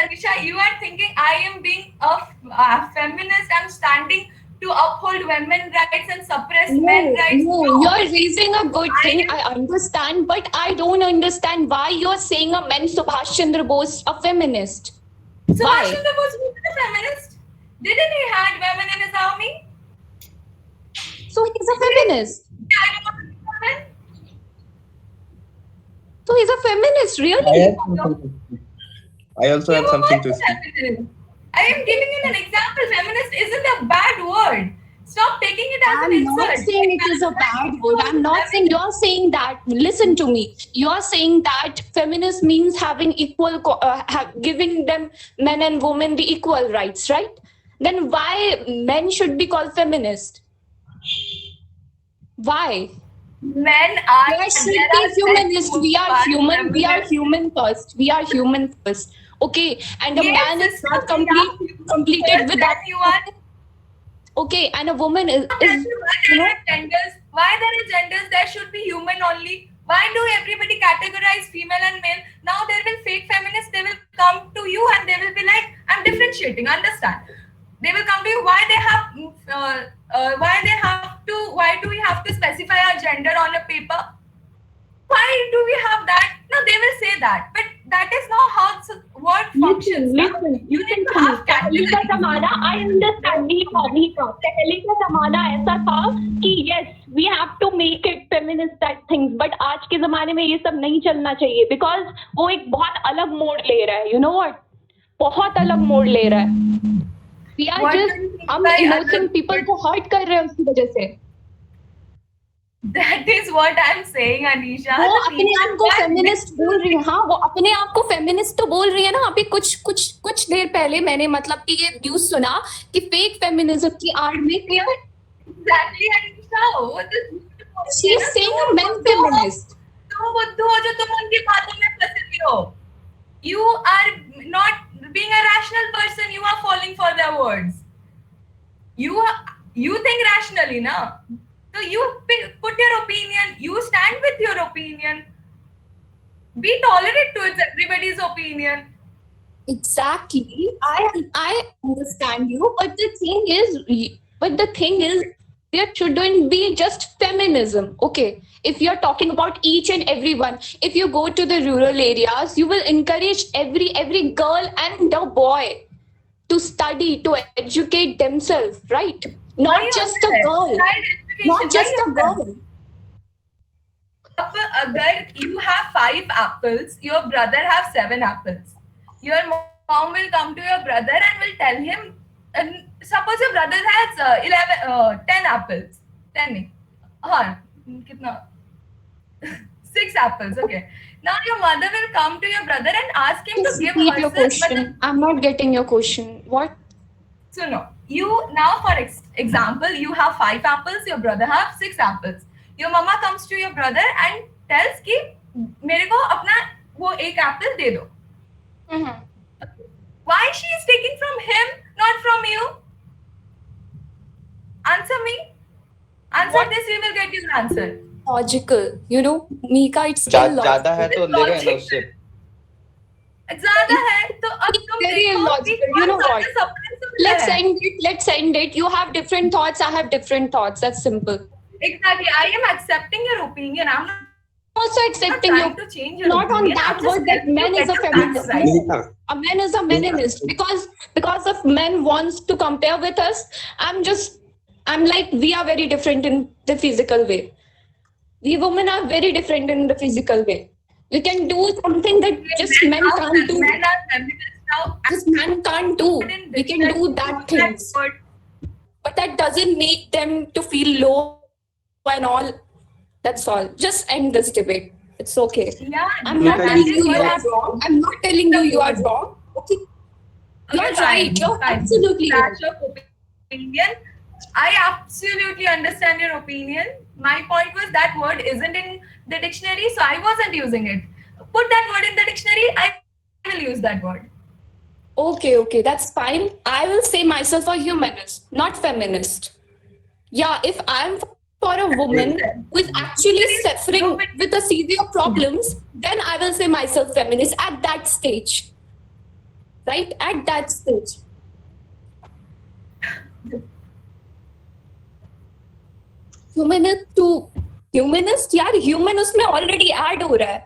S7: Anisha, you are thinking I am being a feminist. I'm standing to uphold women rights and suppress men rights.
S13: No, you're raising a good thing. I understand, but I don't understand why you're saying a man Subhash Chandra Bose a feminist.
S7: Subhash Chandra Bose was a feminist. Didn't he had women in his army?
S13: So he's a feminist. So he's a feminist, really?
S9: I also have something to say.
S7: I am giving you an example. Feminist isn't a bad word. Stop taking it as an insult.
S13: I'm not saying it is a bad word. I'm not saying you're saying that. Listen to me. You're saying that feminist means having equal, giving them men and women the equal rights, right? Then why men should be called feminist? Why?
S7: Men are.
S13: There should be humanist. We are human. We are human first. We are human first. Okay, and a man is not completed with that.
S7: You are.
S13: Okay, and a woman is
S7: genders. Why there are genders? There should be human only. Why do everybody categorize female and male? Now there will fake feminists. They will come to you and they will be like, I'm differentiating. Understand? functions.
S12: Listen
S7: You need to
S12: to me.
S7: have
S12: पहले का
S7: categories.
S12: जमाना, I understand, Nika. पहले का जमाना ऐसा था कि yes, we have to make it feminist that things, but आज के जमाने में ये सब नहीं चलना चाहिए because वो एक बहुत अलग मोड़ ले रहा है. You know what? बहुत अलग मोड़ ले रहा है. We are
S7: What do
S12: just
S7: you mean
S12: हम
S7: by
S12: innocent
S7: अलग
S12: people
S7: मोड़?
S12: को hurt कर रहे हैं उसकी वजह से.
S7: That is what I'm saying, Anisha.
S13: वो
S7: The
S13: अपने
S7: people
S13: आप को
S7: that
S13: फेमिनिस्ट बोल रही है, हाँ वो अपने आप को फेमिनिस्ट तो बोल रही है ना. अभी कुछ देर पहले मैंने मतलब कि ये न्यूज सुना कि फेक फेमिनिज्म की आड़ में
S7: Exactly, Anisha. वो तो
S13: she is saying main feminist.
S7: तुम बुद्धू हो जो तुम उनकी बातों में फंसे हुए हो. You are not being a rational person. You are falling for their words. You think rationally, na? So you put your opinion. You stand with your opinion. Be tolerant towards everybody's opinion.
S13: Exactly. I understand you, but the thing is, there shouldn't be just feminism. Okay, if you're talking about each and everyone, if you go to the rural areas, you will encourage every girl and the boy to study, to educate themselves, right? Not
S7: Why
S13: just a
S7: yourself?
S13: girl,
S7: Child education,
S13: not
S7: why
S13: just a
S7: yourself?
S13: girl.
S7: अगर you have 5 apples, your brother have 7 apples. Your mom will come to your brother and will tell him, and suppose your brother has 10 apples. 10 नहीं, हाँ, कितना? 6 apples, okay. Now your mother will come to your brother and ask him
S13: Just
S7: to give
S13: repeat your
S7: herself.
S13: question. I'm not getting your question. What?
S7: So no, you now for example, you have 5 apples, your brother have 6 apples. Your mama comes to your brother and tells कि मेरे को अपना वो एक apple दे दो. Why she is taking from him, not from you? Answer me. Answer this, we will get your answer.
S13: Logical, you know, Mika, it's still
S8: ज्यादा है
S13: logical.
S8: तो ले गए ना उससे.
S7: ज्यादा है तो अब तुम
S13: Very
S7: देखो कि
S13: illogical. You
S7: कौन
S13: know
S7: ज्यादा
S13: what?
S7: सपने सुन
S13: Let's
S7: रहा है.
S13: end it. Let's end it. You have different thoughts. I have different thoughts. That's simple.
S7: Exactly. I am accepting your opinion. I'm not
S13: Also accepting
S7: trying
S13: you.
S7: to change your
S13: Not on
S7: opinion.
S13: that
S7: I'm just
S13: word that
S7: helping you
S13: man is
S7: get
S13: a
S7: your facts
S13: feminist.
S7: right.
S9: Nihita,
S13: A man is a meninist because of men wants to compare with us. I'm like, we are very different in the physical way. We women are very different in the physical way. We can do something that just men can't do.
S7: Men are feminists now.
S13: Just men can't do. We can do that things.
S7: Word.
S13: But that doesn't make them to feel low and all. That's all. Just end this debate. It's okay.
S7: Yeah,
S13: I'm not
S9: Mika,
S13: telling
S9: you
S13: you
S9: said
S13: you are wrong. I'm not telling you you are wrong. Okay. You're right. You're absolutely right.
S7: Clash of opinion. I absolutely understand your opinion. My point was that word isn't in the dictionary, so I wasn't using it. Put that word in the dictionary, I will use that word.
S13: Okay, that's fine. I will say myself a humanist, not feminist. Yeah, if I'm for a woman who is actually suffering with a severe problems, then I will say myself feminist at that stage. Right? At that stage. Humanist यार, human उसमें already add हो रहा है.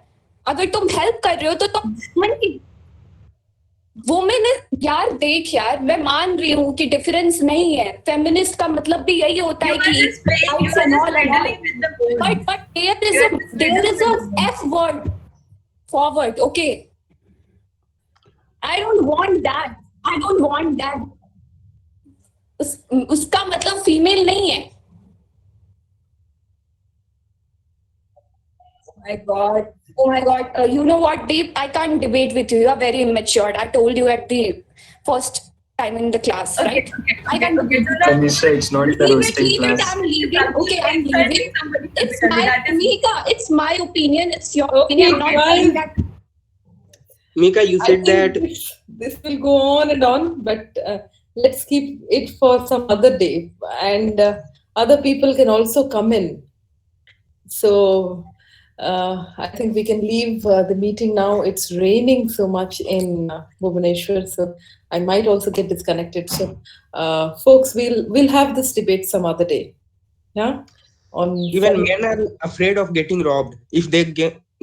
S13: अगर तुम help कर रहे हो तो तुम वुमेन यार, देख यार, मैं मान रही हूँ कि डिफरेंस नहीं है. फेमिनिस्ट का मतलब भी यही होता है कि but there is a F word forward. Okay, I don't want that. उसका मतलब फीमेल नहीं है. Oh my God. You know what, Deep? I can't debate with you. You are very immature. I told you at the first time in the class, right? I can't debate with you.
S11: Tanisha, it's not the roasting
S13: Leave it.
S11: class.
S13: I'm leaving. Okay, I'm leaving. It's my, Mika, it's my opinion. It's your opinion. I'm not saying that.
S9: Mika, you said that
S5: this will go on and on, but let's keep it for some other day, and other people can also come in. So I think we can leave the meeting now. It's raining so much in Bhubaneswar, so I might also get disconnected. So folks, we'll have this debate some other day. Yeah. On
S9: even men are afraid of getting robbed if they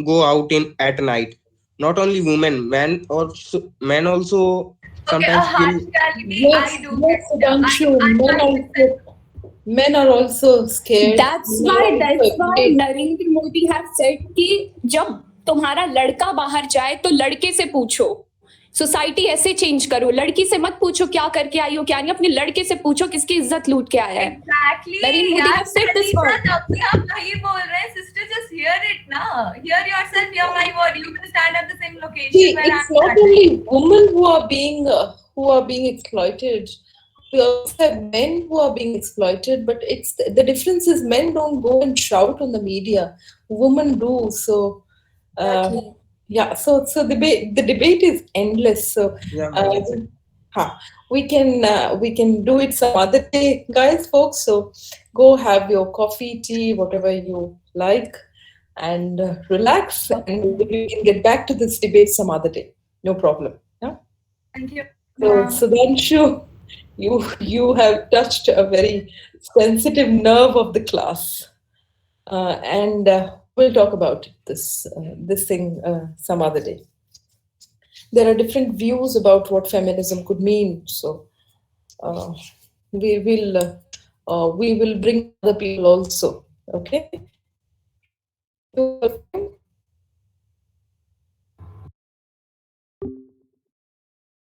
S9: go out at night. not only women, men also
S7: Okay,
S9: sometimes feel.
S7: Harshali, I
S5: Yes,
S7: do
S5: yes,
S7: get
S5: Sudhanshu,
S7: I
S5: men are also scared.
S13: That's
S5: Men are
S13: why
S5: also
S13: that's why
S5: afraid.
S13: Narendra Modi have said कि जब तुम्हारा लड़का बाहर जाए तो लड़के से पूछो. सोसाइटी ऐसे चेंज करो. लड़की से मत पूछो क्या करके आई हो क्या नहीं. अपने लड़के से पूछो किसकी इज्जत लूट के आया है.
S7: Exactly.
S13: नरेंद्र मोदी
S7: यार
S13: have said this
S7: Pranita,
S13: word.
S7: तब भी आप वही बोल रहे हैं. Sister, just hear it now. Hear yourself, hear my word. You will stand at the same location
S5: See,
S7: where
S5: it's
S7: I'm
S5: not
S7: standing.
S5: only women who are being exploited. We also have men who are being exploited, but it's the difference is men don't go and shout on the media. Women do. So,
S13: Exactly.
S5: yeah. So the debate is endless. So,
S9: Yeah,
S5: uh,
S9: well said.
S5: huh, we can do it some other day, guys, folks. So go have your coffee, tea, whatever you like, and relax, and we can get back to this debate some other day. No problem. Yeah.
S7: Thank you.
S5: So, Sudhanshu, you have touched a very sensitive nerve of the class, and we will talk about this thing some other day. There are different views about what feminism could mean, so uh, we will bring other people also. Okay, thank you all for your time.